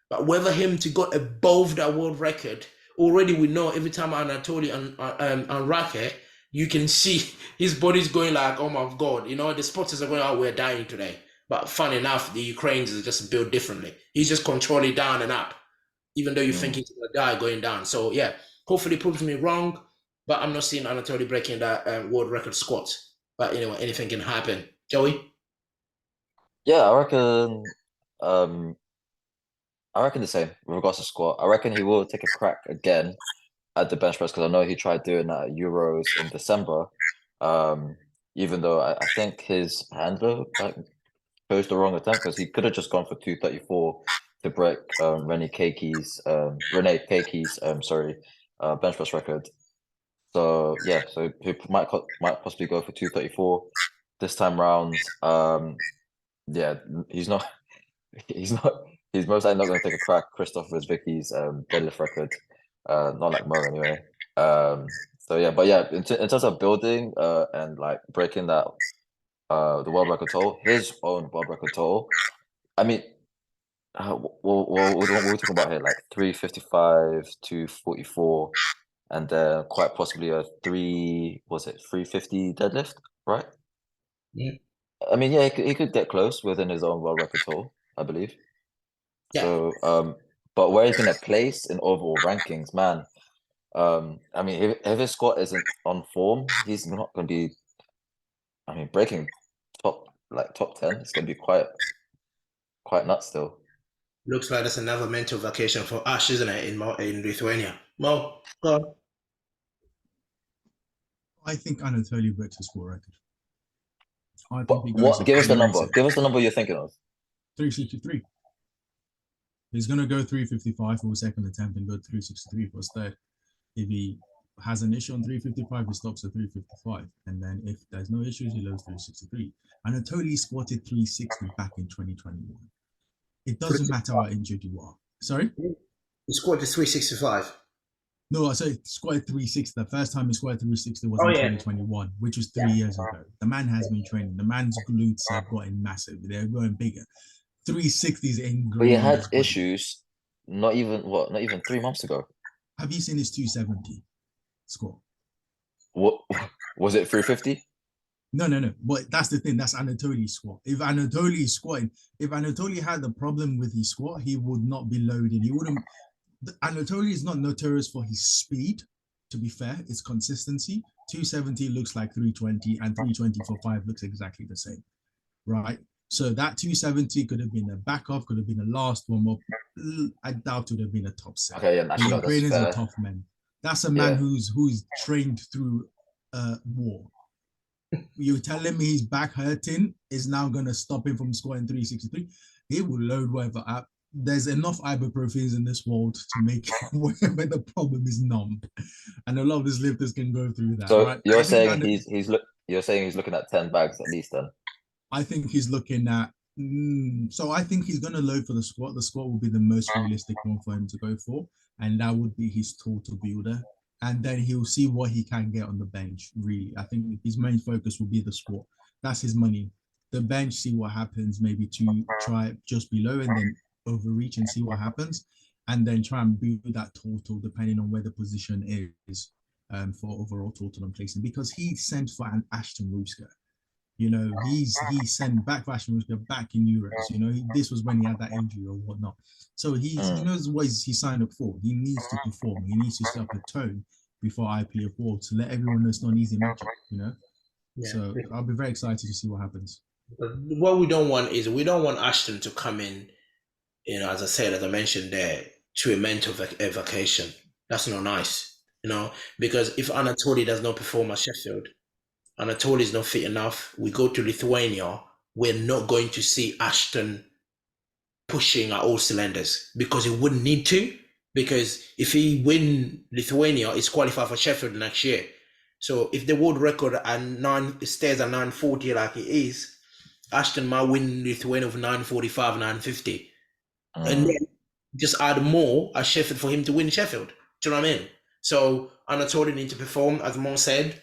But whether him to go above that world record, already we know every time Anatoly and racket, you can see his body's going like, oh my God, you know, the spotters are going, oh, we're dying today. But fun enough, the Ukrainians are just built differently. He's just controlling down and up, even though you think he's going to die going down. So yeah, hopefully proves me wrong. But I'm not seeing Anatoly breaking that world record squat. But anyway, anything can happen. Joey? Yeah, I reckon the same with regards to squat. I reckon he will take a crack again at the bench press because I know he tried doing that at Euros in December. Even though I think his handler chose the wrong attempt because he could have just gone for 234 to break Renee Cayco's bench press record. So yeah, so he might possibly go for 234 this time round. Yeah, he's most likely not going to take a crack Christoph Rizvicki's deadlift record. Not like Mo anyway. So yeah, but yeah, in terms of building and like breaking that the world record total, his own world record total. I mean, what are we talking about here? Like 355 to 44, and then quite possibly a 350 deadlift, right? Yeah. I mean, yeah, he could get close within his own world record total, I believe. Yeah. So, but where he's gonna place in overall rankings, man. I mean, if his squat isn't on form, he's not gonna be. I mean, breaking top 10, it's gonna be quite nuts still. Looks like that's another mental vacation for Ash, isn't it, in Lithuania? Mo, go on. I think Anatoly breaks his score record. I think But he goes what? up. Give us He the makes number. it Give us the number you're thinking of. 363. He's gonna go 355 for his second attempt and go 363 for his third. If he has an issue on 355, he stops at 355. And then if there's no issues, he loads 363. Anatoly squatted 360 back in 2021. It doesn't matter how injured you are. Sorry? He scored the 365. No, I said squatted 360. The first time he squatted 360 was Oh, in yeah. 2021, which was 3 years ago. The man has been training. The man's glutes have gotten massive. They're growing bigger. 360 is But he ingrained in had his body. issues. Not even 3 months ago. Have you seen his 270 squat? What was it? 350? No. But that's the thing. That's Anatoly's squat. If Anatoly is squatting, if Anatoly had a problem with his squat, he would not be loaded. He wouldn't. Anatoly is not notorious for his speed. To be fair, it's consistency. 270 looks like 320, and 320 for 5 looks exactly the same, right? So that 270 could have been a back off, could have been a last warm up. I doubt it would have been a top set. Okay, yeah, actually, no, that's Ukraine is a fair. tough man. That's a man Yeah. who's trained through war. You telling me his back hurting is now going to stop him from scoring 363? He will load whatever up. There's enough ibuprofens in this world to make wherever the problem is numb, and a lot of these lifters can go through that. So Right? you're saying you're saying he's looking at 10 bags at least then. I think he's looking at. So I think he's going to load for the squat. The squat will be the most realistic one for him to go for, and that would be his total builder. And then he'll see what he can get on the bench. Really, I think his main focus will be the squat. That's his money. The bench, see what happens. Maybe to try just below and then overreach and see what happens, and then try and build that total depending on where the position is for overall total and placing. Because he sent for an Ashton Ruska. You know, he sent back Ashton Ruska back in Euros. You know, this was when he had that injury or whatnot. So he knows what he signed up for. He needs to perform. He needs to set up the tone before IPF World to let everyone know it's not an easy matchup. You know, Yeah. so I'll be very excited to see what happens. But what we don't want is we don't want Ashton to come in, you know, as I mentioned there, to a mental vacation. That's not nice, you know, because if Anatoly does not perform at Sheffield, Anatoly is not fit enough, we go to Lithuania, we're not going to see Ashton pushing at all cylinders because he wouldn't need to. Because if he win Lithuania, he's qualified for Sheffield next year. So if the world record stays at 940 like it is, Ashton might win Lithuania with 945, 950. And then just add more at Sheffield for him to win Sheffield. Do you know what I mean? So Anatoly needs to perform, as Mo said,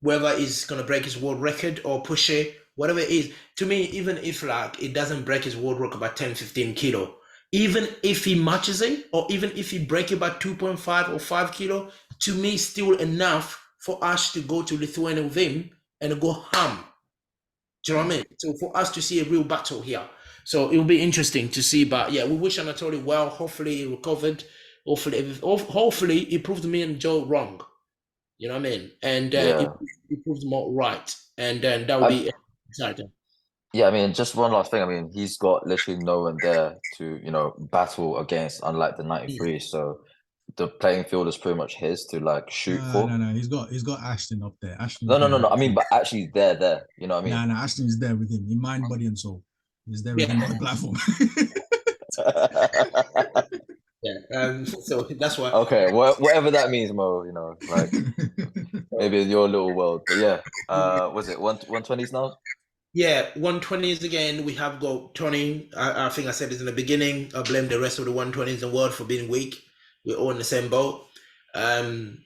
whether he's going to break his world record or push it, whatever it is. To me, even if like it doesn't break his world record by 10, 15 kilo, even if he matches it, or even if he break it by 2.5 or 5 kilo, to me, still enough for us to go to Lithuania with him and go ham. Do you know what I mean? So for us to see a real battle here. So it will be interesting to see. But yeah, we wish Anatoly well. Hopefully he recovered. Hopefully he proved me and Joe wrong. You know what I mean? And he proved more right. And then that will be exciting. Yeah, I mean, just one last thing. I mean, he's got literally no one there to, you know, battle against, unlike the 93. So the playing field is pretty much his to like shoot for. No. He's got Ashton up there. Ashton. No. I mean, but actually, they're there. You know what I mean? No. Ashton is there with him in mind, body, and soul. He's there with him on the platform. Yeah. So that's why. Okay, whatever that means, Mo. You know, like maybe in your little world. But yeah, was it 120s now? Yeah, 120s again. We have got Tony. I think I said this in the beginning. I blame the rest of the 120s in the world for being weak. We're all in the same boat.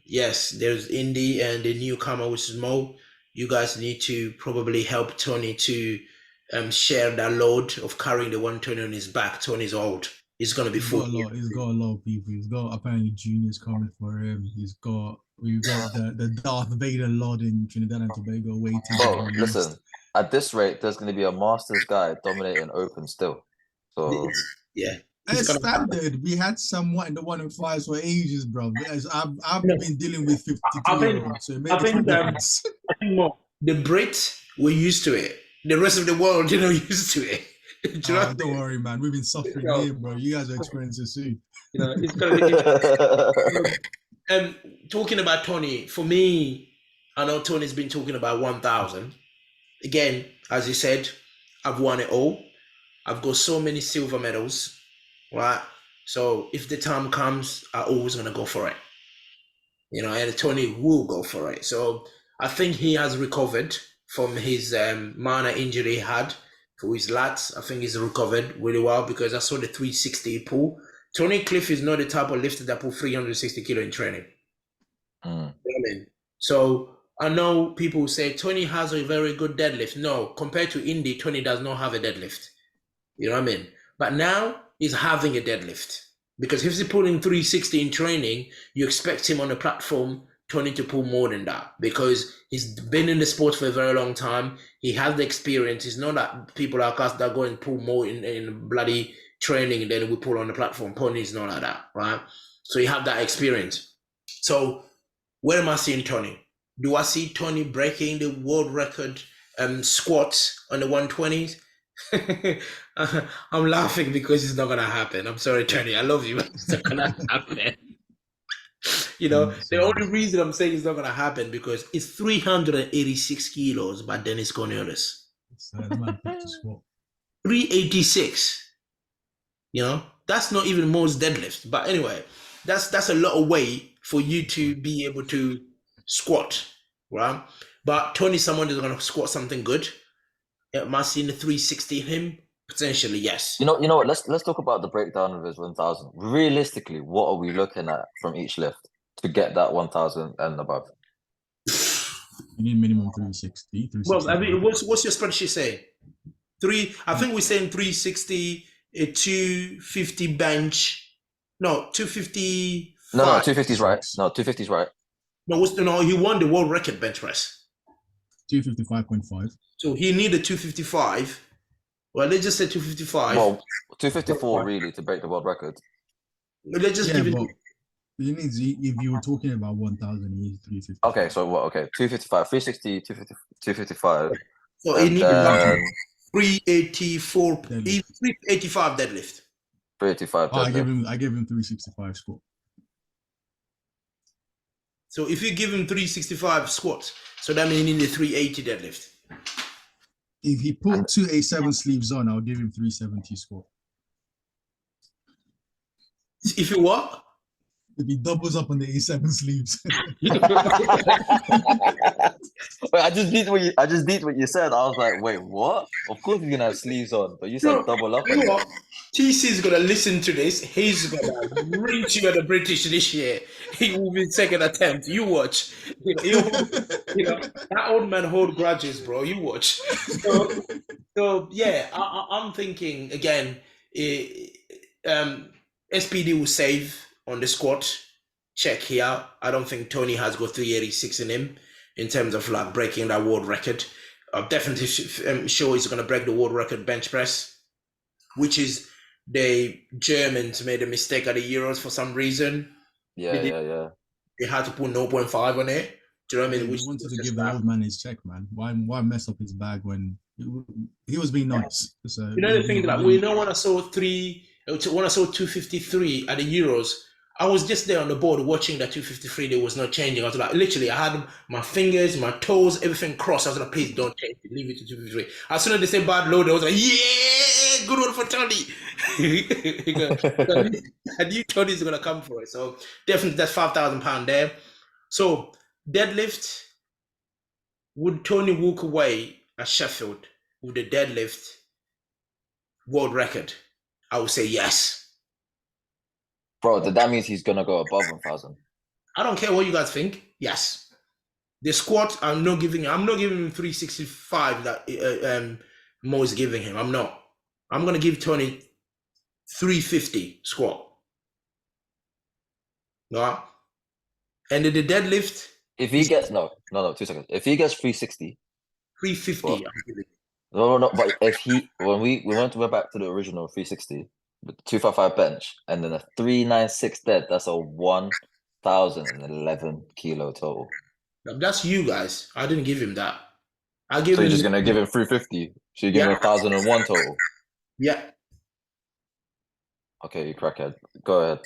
Yes, there's Indy and the newcomer, which is Mo. you guys need to probably help Tony to share that load of carrying the 120 on his back. Tony's old. He's gonna be He's got 40. a lot. He's got a lot of people. He's got apparently juniors coming for him. We've got the Darth Vader Lord in Trinidad and Tobago waiting. Bro, listen. At this rate, there's going to be a Masters guy dominating Open still. So Yeah. As standard, we had somewhat in the 105s for ages, bro. I've been dealing with 52-year-olds, so it made a difference. I think more the Brits were used to it. The rest of the world, used to it. Don't worry, man. We've been suffering here, bro. You guys are experiencing it soon. It's gonna be. Talking about Tony, for me, I know Tony's been talking about 1,000. Again, as you said, I've won it all. I've got so many silver medals, right? So if the time comes, I'm always gonna go for it. And Tony will go for it. So I think he has recovered from his minor injury he had for his lats. I think he's recovered really well because I saw the 360 pull. Tony Cliff is not the type of lifter that pull 360 kilo in training. You know what I mean? So I know people say Tony has a very good deadlift. No, compared to Indy, Tony does not have a deadlift. You know what I mean? But now he's having a deadlift because if he's pulling 360 in training, you expect him on the platform, Tony, to pull more than that because he's been in the sport for a very long time. He has the experience. It's not that people like us that go and pull more in bloody training and then we pull on the platform. Tony is not like that, right? So you have that experience. So where am I seeing Tony? Do I see Tony breaking the world record squats on the 120s? I'm laughing because it's not gonna happen. I'm sorry, Tony. I love you, but it's not gonna happen. The only reason I'm saying it's not gonna happen because it's 386 kilos, but Dennis Cornelius. 386. That's not even most deadlift. But anyway, that's a lot of weight for you to be able to squat, right? But Tony, someone is gonna squat something good. Am I seeing the 360 him? Potentially, yes. You know what? Let's talk about the breakdown of his 1,000. Realistically, what are we looking at from each lift to get that 1,000 and above? You need minimum 360. Well, I mean, what's your spreadsheet say? I think we're saying 360, a 250 bench. No, 250. No, 250 is right. No, 250 is right. No, he won the world record bench press. 255.5. So he needed 255. Well, let's just say 255. Well, 254 really to break the world record. Let's just give it. You need, if you were talking about 1,000, you need 350. Okay, so what? Okay, 255, 360, 255. So he needed 384, 385 deadlift. 385 deadlift. I gave him 365 squat. So if you give him 365 squats, so that means he needs a 380 deadlift. If he put 287 sleeves on, I'll give him 370 squat. If you what? If he doubles up on the A7 sleeves. Wait, I just did what you said. I was like, wait, what? Of course he's gonna have sleeves on, but you said double up. You know what? TC is gonna listen to this. He's gonna reach you at the British this year. He will be second attempt. You watch. That old man hold grudges, bro. You watch. So yeah, I'm thinking again. SBD will save on the squat. Check here. I don't think Tony has got 386 in him in terms of like breaking that world record. I'm definitely sure he's going to break the world record bench press, which is the Germans made a mistake at the Euros for some reason. Yeah. They had to put 0.5 on it. Do you know what I mean? We wanted to give the old man his check, man. Why mess up his bag when he was being nice? So, the thing is, like, when I saw 253 at the Euros, I was just there on the board watching that 253. There was no changing. I was like, literally, I had my fingers, my toes, everything crossed. I was like, please don't change it. Leave it to 253. As soon as they said bad load, I was like, yeah, good one for Tony. I knew Tony's going to come for it. So definitely that's £5,000 there. So deadlift, would Tony walk away at Sheffield with the deadlift world record? I would say yes. Bro, that means he's going to go above 1,000. I don't care what you guys think. Yes. The squat, I'm not giving him 365 that Mo is giving him. I'm not. I'm gonna give Tony 350 squat. Right? And then the deadlift, If he gets 2 seconds. If he gets 360, 350. well, I'm giving. no. But if he when we went back to the original 360, with 255 bench, and then a 396 dead, that's a 1,011 kilo total. That's you guys. I didn't give him that. I give So you're him just gonna give him 350. So you're giving him 1,001 total. yeah. Okay, you crackhead. Go ahead.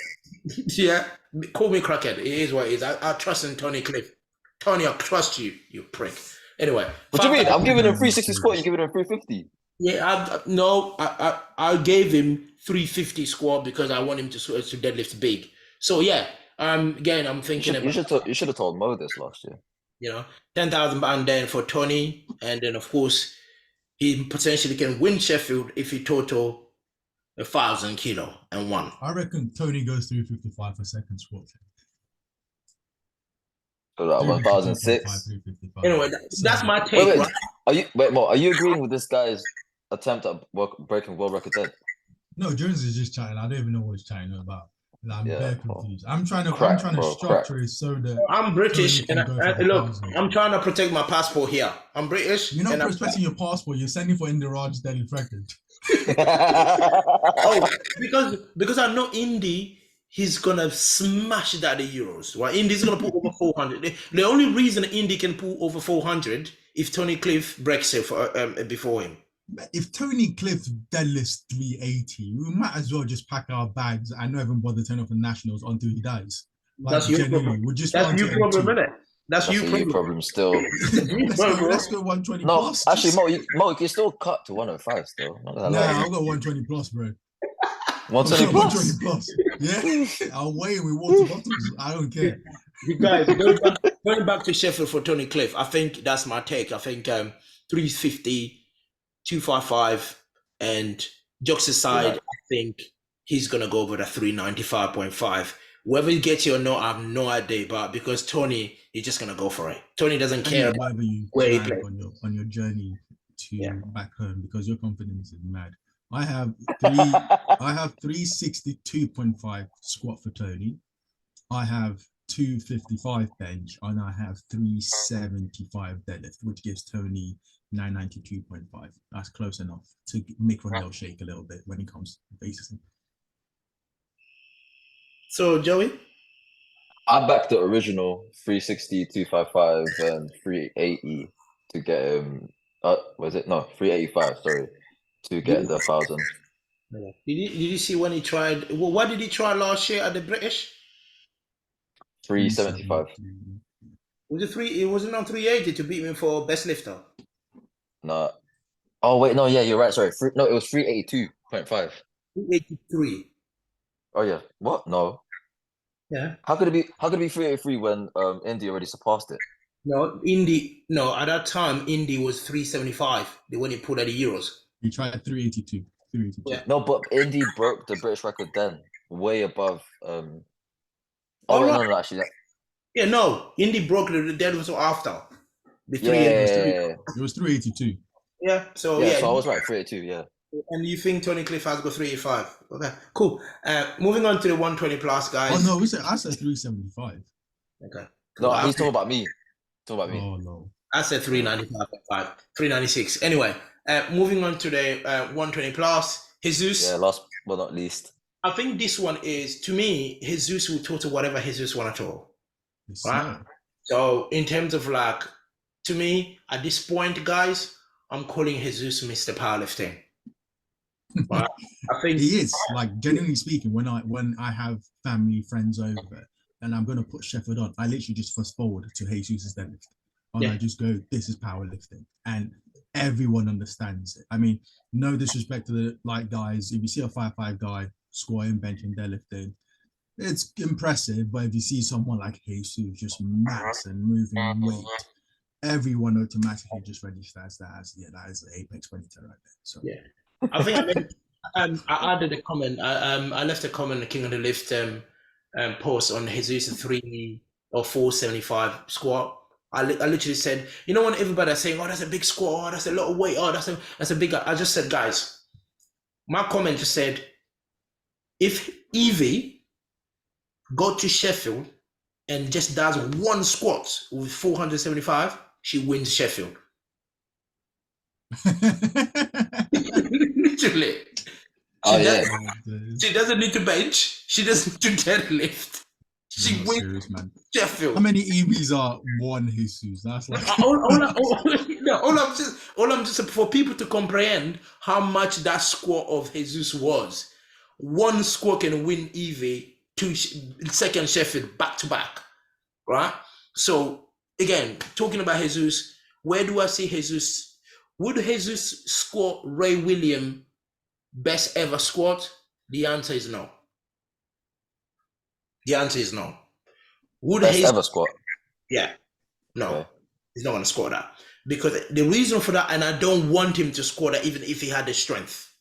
Yeah. Call me crackhead. It is what it is. I trust in Tony Cliff. Tony, I trust you, you prick. Anyway. What do you mean? I'm giving him 360 serious. squat, you're giving him 350. Yeah, I gave him 350 squat because I want him to deadlift big. So yeah, again, I'm thinking You should have told Mo this last year. 10,000 pound then for Tony, and then of course he potentially can win Sheffield if he total 1,000 kilo and one. I reckon Tony goes 355 for second squat. So that 1,006. 355. Anyway, that's my take. Wait, Mo, are you agreeing with this guy's attempt at breaking world record dead? No, Jones is just chatting. I don't even know what he's chatting about. Like, I'm very confused. I'm trying to structure it so that I'm British, Tony and can go for look, 1,000. I'm trying to protect my passport here. I'm British. You're not and protecting your passport. You're sending for Indiraj's daily record. Oh, because I know Indy, he's gonna smash that the Euros. Right? Indy's gonna put over 400. The only reason Indy can pull over 400 if Tony Cliff breaks it before him. If Tony Cliff deadlifts 380, we might as well just pack our bags and not even bother turning up for nationals until he dies. Like, That's your problem. We'll just That's your problem, isn't it? That's your problem still. let's go 120 No, plus. actually, Mo, you can still cut to 105 still. Nah, I've got 120 plus, bro. 120 plus? 120 plus. Yeah, I'll weigh with water bottles. I don't care. You guys, going back to Sheffield for Tony Cliff, I think that's my take. I think 350, 255, and jokes aside, I think he's going to go over the 395.5. Whether he gets it or not, I have no idea. But because Tony, he's just going to go for it. Tony doesn't care about where he plays on your journey to back home, because your confidence is mad. I have 362.5 squat for Tony. I have 255 bench, and I have 375 deadlift, which gives Tony 992.5. That's close enough to make Ronell shake a little bit when he comes faces him. So, Joey? I backed the original 360, 255, and 380 to get him. Was it? No, 385, sorry, to get the 1,000. Did you see when he tried? Well, what did he try last year at the British? 375. Was it It wasn't on 380 to beat me for best lifter. No. Oh wait, no, yeah, you're right. Sorry, no, it was 382.5. 383. Oh yeah, what? No. Yeah. How could it be 383 when Indy already surpassed it? No, at that time, Indy was 375 when he pulled at the Euros. He tried 382. Yeah. No, but Indy broke the British record then, way above. No, actually. Yeah, no, Indy broke the deadlift after. It was 382. Yeah, so so I was right, 382, yeah. And you think Tony Cliff has got 385? Okay, cool. Moving on to the 120 plus, guys. Oh no, I said 375. Okay. Cool. No, he's talking about me. Oh no. I said 395.5, 396. Anyway, moving on to the 120 plus, Jesus. Yeah, last but not least. I think this one is, to me, Jesus will total whatever Jesus want to total. Right? So in terms of to me, at this point, guys, I'm calling Jesus Mr. Powerlifting. Right? I think he is, genuinely speaking, when I have family, friends over and I'm gonna put Sheffield on, I literally just fast forward to Jesus' deadlift. And I just go, this is powerlifting. And everyone understands it. I mean, no disrespect to the guys, if you see a 5'5" guy squatting, benching, deadlifting, it's impressive. But if you see someone like Jesus just max and moving weight, everyone automatically just registers that as that is the apex predator right there. So I think I added a comment. I left a comment in the King of the Lift post on Jesus 3 or 475 squat. I literally said, you know, when everybody's saying, oh, that's a big squat, oh, that's a lot of weight, oh, that's a big. I just said, guys, my comment just said, if Evie go to Sheffield and just does one squat with 475, she wins Sheffield. Literally. She doesn't need to bench. She doesn't need to deadlift. She wins serious, man. Sheffield. How many EVs are one Jesus? That's like all I'm just for people to comprehend how much that squat of Jesus was. One squat can win Evie, second Sheffield back to back, right? So again, talking about Jesus, where do I see Jesus? Would Jesus squat Ray Williams best ever squat? The answer is no. The answer is no. Would best ever squat? Yeah. No. Okay. He's not going to score that. Because the reason for that, and I don't want him to score that even if he had the strength.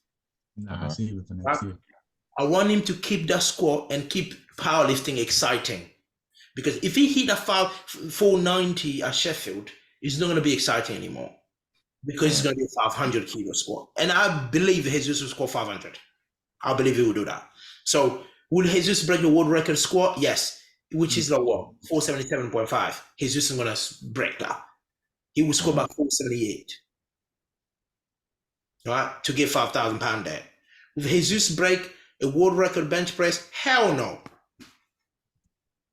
I see it for next year. I want him to keep that score and keep powerlifting exciting. Because if he hit a 490 at Sheffield, it's not going to be exciting anymore. Because it's going to be a 500 kilo squat. And I believe Jesus will score 500. I believe he will do that. So, will Jesus break the world record squat? Yes. Which is like what? 477.5. Jesus is going to break that. He will score about 478. Right? To get £5,000 there. Will Jesus break a world record bench press? Hell no.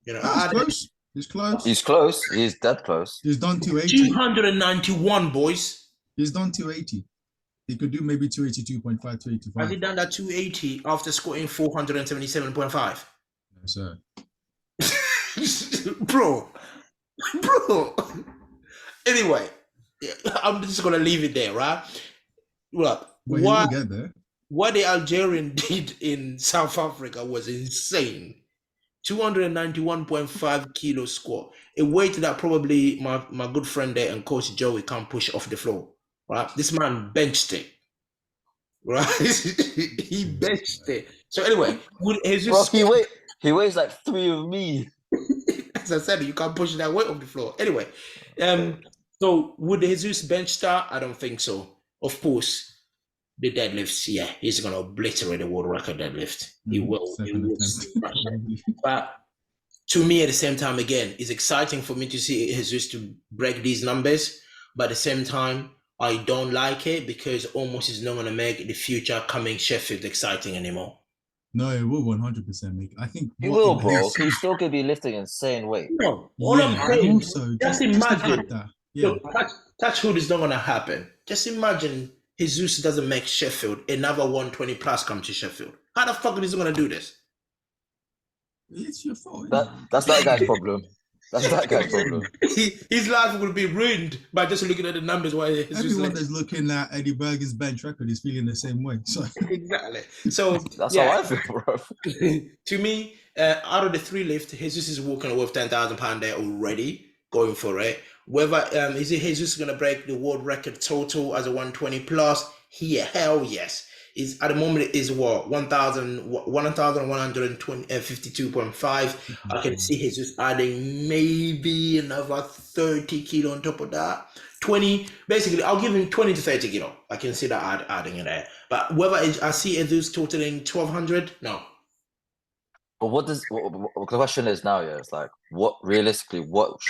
You know, he's close. He's close. He's close. He's dead close. He's done 280. 291, boys. He's done 280. He could do maybe 282.5, 285. Has he done that 280 after scoring 477.5? No, sir. Bro. Anyway, I'm just gonna leave it there, right? Look, what the Algerian did in South Africa was insane. 291.5 kilo squat, a weight that probably my good friend there and coach Joey can't push off the floor. Right, this man benched it. Right, he benched it. So anyway, he weighs like 3 of me. As I said, you can't push that weight off the floor. Anyway, so would Jesus bench start? I don't think so. Of course, the deadlifts, yeah, he's gonna obliterate the world record deadlift. He will. But to me, at the same time, again, it's exciting for me to see Jesus to break these numbers. But at the same time, I don't like it because almost is not gonna make the future coming Sheffield exciting anymore. No, it will 100% make. I think he will, bro. He's still gonna be lifting insane weight. No, all I'm saying, also, just imagine that. Yeah, touch hood is not gonna happen. Just imagine Jesus doesn't make Sheffield another 120 plus come to Sheffield. How the fuck is he gonna do this? It's your fault. That's that guy's problem. That's that guy's problem. His life will be ruined by just looking at the numbers. Everyone that's looking at Eddie Bergen's bench record is feeling the same way. So exactly. So that's how I feel, bro. To me, out of the 3 lifts, Jesus is walking away with £10,000 there already, going for it. Whether is it Jesus going to break the world record total as a 120 plus? Hell yes. Is at the moment it is what 1,152.5. I can see Jesus adding maybe another 30 kilo on top of that. 20, basically, I'll give him 20 to 30 kilo. I can see that adding in there. But whether I see Jesus totaling 1,200, no. But the question is now? Yeah, it's like what realistically, what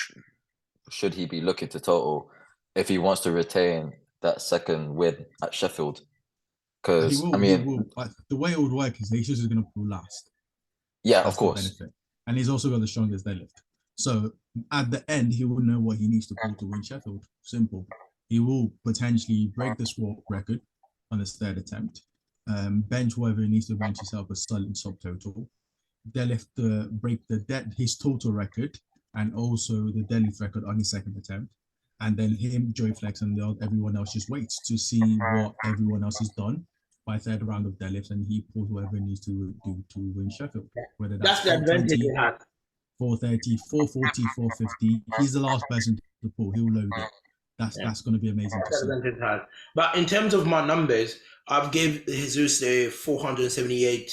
should he be looking to total if he wants to retain that second win at Sheffield? Because I mean, the way it would work is he's just going to pull last. Yeah, of course. Benefit. And he's also got the strongest deadlift. So at the end, he will know what he needs to pull to win Sheffield. Simple. He will potentially break the squat record on his 3rd attempt. Bench whatever he needs to bench himself a solid subtotal. Deadlift break his total record and also the deadlift record on his 2nd attempt. And then him, Joey Flex, and everyone else just waits to see what everyone else has done by 3rd round of deadlifts, and he pulls whatever he needs to do to win Sheffield. Whether that's the advantage he has. 430, 440, 450. He's the last person to pull. He'll load it. That's going to be amazing to see. But in terms of my numbers, I've gave Jesus a 478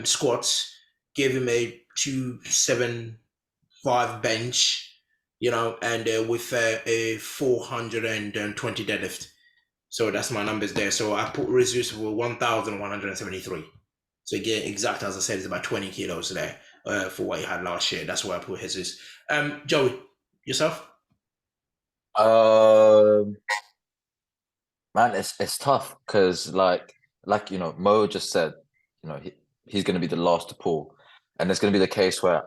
squats, gave him a 275 bench, you know, and with a 420 deadlift. So that's my numbers there. So I put Jesus for 1,173. So again, exact as I said, it's about 20 kilos there for what he had last year. That's where I put Jesus. Joey, yourself? Um, Man, it's tough because you know, Mo just said, you know, he's going to be the last to pull, and it's going to be the case where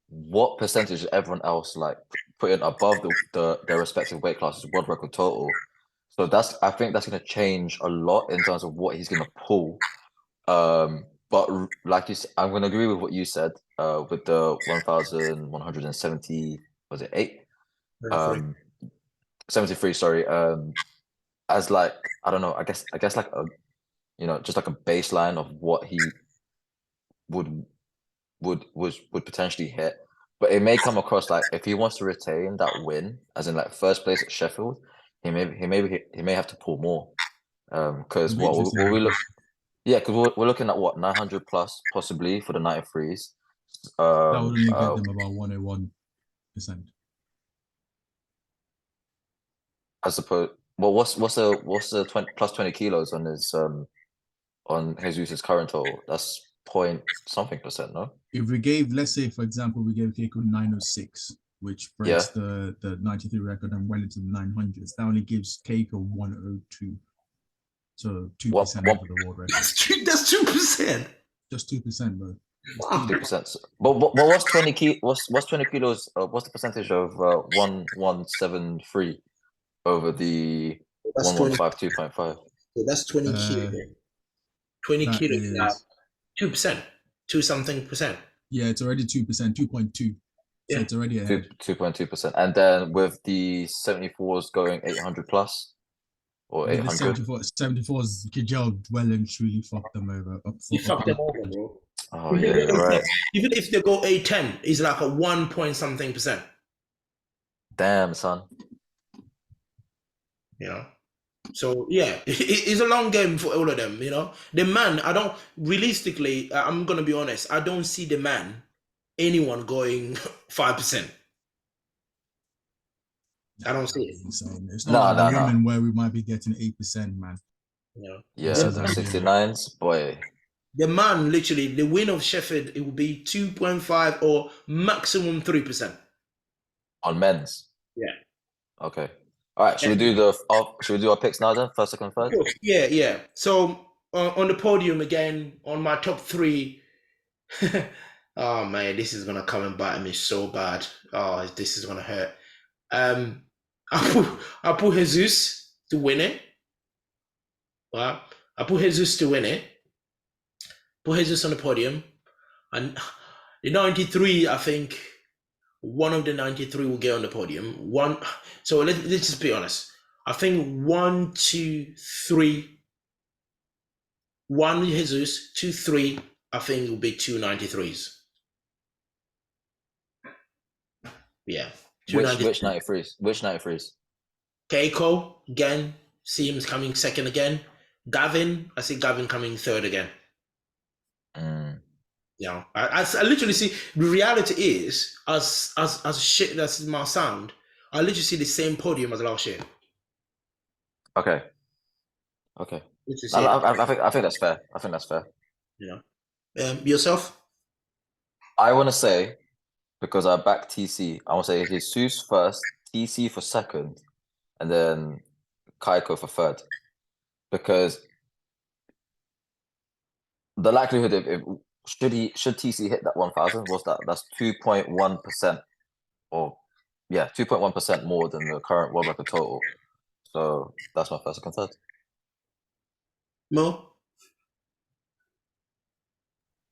what percentage is everyone else like putting above their respective weight classes world record total. So I think that's going to change a lot in terms of what he's going to pull. But like I'm going to agree with what you said. With the 1,170, was it 8? 33. 73. Sorry. As like I don't know. I guess like a you know just like a baseline of what he would would potentially hit. But it may come across like if he wants to retain that win, as in like first place at Sheffield, he may have to pull more. Because It'll be what interesting we look because yeah, because we're looking at what 900 plus possibly for the 93s. that would only get them about 101%. I suppose. Well, what's the 20 kilos on his on Jesus's current total? That's point something percent, no? If we gave, let's say, for example, we gave Keiko 906, which Yeah. breaks the 93 record and went into the 900s, that only gives Keiko 102. So 2% over the world record. That's 2%. Just 2%, bro. Wow. 2%. But what's 20 kilos? What's the percentage of 1,173 over the That's 20. 1,152.5? So that's 20 kilo. 20 That kilos is now is 2%, 2 something percent. yeah, it's already 2%, 2.2. So Yeah. it's already ahead. 2.2%. And then with the 74s going 800 plus or With the 800. 74s, Kajal well and truly fucked them over. You fucked them over, bro. Oh yeah, you're right. Even if they go 810, it's like a 1 point something percent. Damn, son. You know. So yeah, it's a long game for all of them. You know, the man. I don't realistically. I'm gonna be honest. I don't see the man anyone going 5%. I don't see it. Insane. It's not like the No. women where we might be getting 8%, man. You know. Yeah, This is the like 69s, boy. The man, literally, the win of Sheffield, it will be 2.5 or maximum 3%. On men's. Yeah. Okay. All right. Should we do our picks now then? First, second, third? Yeah. So on the podium again, on my top 3. Oh man, this is gonna come and bite me so bad. Oh, this is gonna hurt. I put Jesus to win it. Right? I put Jesus to win it. Put Jesus on the podium. And the 93, I think one of the 93 will get on the podium. So let's just be honest. I think 1, 2, 3. 1 Jesus, 2, 3. I think it will be 2 93s. Yeah. Which 93s? Which 93s? Cayco again. See him coming second again. Gavin, I see Gavin coming third again. Yeah, I literally see the reality is as shit that's my sound. I literally see the same podium as last year. Okay. I think that's fair. I think that's fair. Yeah. Yourself? I want to say, because I back TC, I want to say Jesus first, TC for second, and then cayco for third. Because the likelihood should TC hit that 1,000 that's 2.1%, or 2.1% more than the current world record total. So that's my first, second, third. Mo?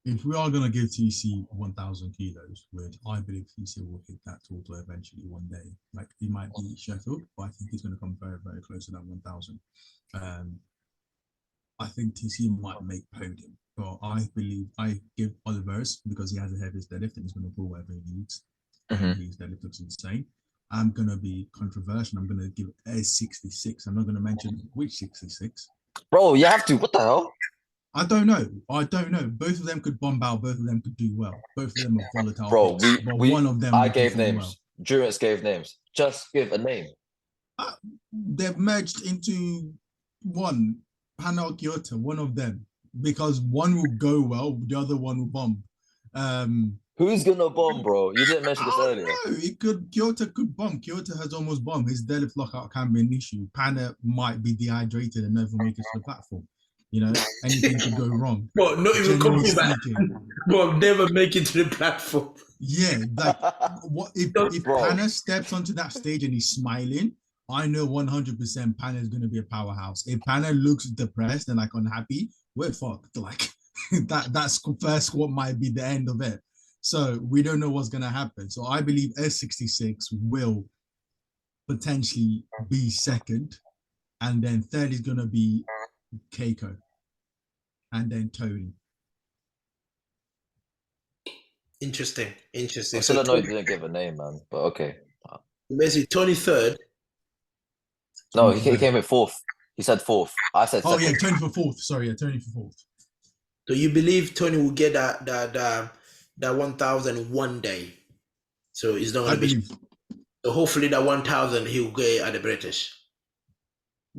If we are going to give TC 1,000 kilos, which I believe TC will hit that total eventually one day. Like, he might be Sheffield, but I think he's going to come very, very close to that 1,000. I think TC might make podium. But I believe I give Oliver's, because he has the heaviest deadlift and he's going to pull whatever he needs. His deadlift looks insane. I'm going to be controversial. I'm going to give a 66. I'm not going to mention which 66. Bro, you have to. What the hell? I don't know. Both of them could bomb out. Both of them could do well. Both of them are volatile. Bro, one of them I gave names. Well. Durance gave names. Just give a name. They've merged into one, Hana or Kyoto, one of them, because one will go well, the other one will bomb. Who's gonna bomb, bro? You didn't mention this I earlier. don't know. Kyoto could bomb. Kyoto has almost bombed. His deadlift lockout can be an issue. Pana might be dehydrated and never make it to the platform. You know, anything could go wrong. But not even Generally confident that. speaking, But never make it to the platform. yeah, like what if Bro. Pana steps onto that stage and he's smiling? I know 100% Pana is going to be a powerhouse. If Pana looks depressed and like unhappy, we're fucked. Like that's first squat might be the end of it. So we don't know what's going to happen. So I believe S66 will potentially be second, and then third is going to be Cayco, and then Tony. Interesting. I'm So still annoyed you didn't give a name, man. But okay. basically, 23rd. No, he came in fourth. He said fourth. I said Oh second. yeah, Tony for fourth. Sorry, yeah, Tony for fourth. So you believe Tony will get that 1,000 one day? So it's not I going to be. believe. So hopefully that 1,000 he'll get at the British.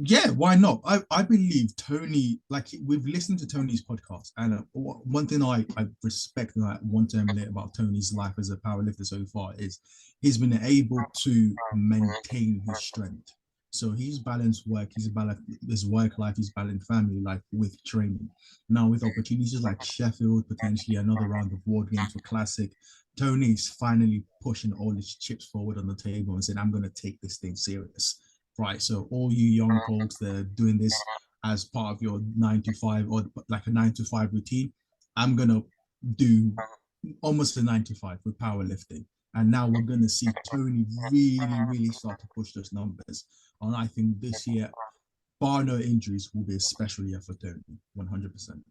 Yeah, why not? I believe Tony, like we've listened to Tony's podcast, and one thing I respect and I want to emulate about Tony's life as a powerlifter so far is he's been able to maintain his strength. So he's balanced work, he's balanced his work life, he's balanced family life with training. Now with opportunities like Sheffield, potentially another round of World Games for Classic, Tony's finally pushing all his chips forward on the table and saying, I'm going to take this thing serious. Right, so all you young folks that are doing this as part of your 9 to 5 or like a 9 to 5 routine, I'm gonna do almost a 9 to 5 with powerlifting. And now we're gonna see Tony really start to push those numbers. And I think this year, bar no injuries, will be a special year for Tony, 100%.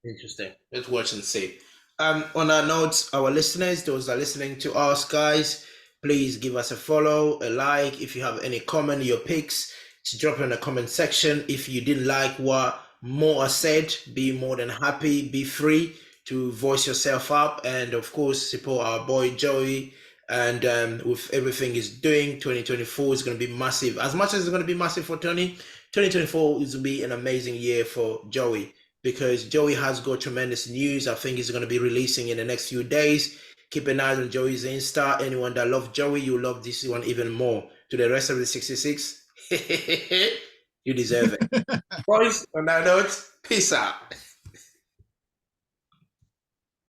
Interesting. Let's watch and see. On our notes, our listeners, those that are listening to us, guys, please give us a follow, a like. If you have any comment, your picks, to drop in the comment section. If you didn't like what Mo said, be more than happy, be free to voice yourself up, and of course support our boy Joey. And with everything he's doing, 2024 is going to be massive. As much as it's going to be massive for Tony, 2024 is going to be an amazing year for Joey, because Joey has got tremendous news. I think he's going to be releasing in the next few days. Keep an eye on Joey's Insta. Anyone that loves Joey, you love this one even more. To the rest of the 66, you deserve it. Boys, on that note, peace out.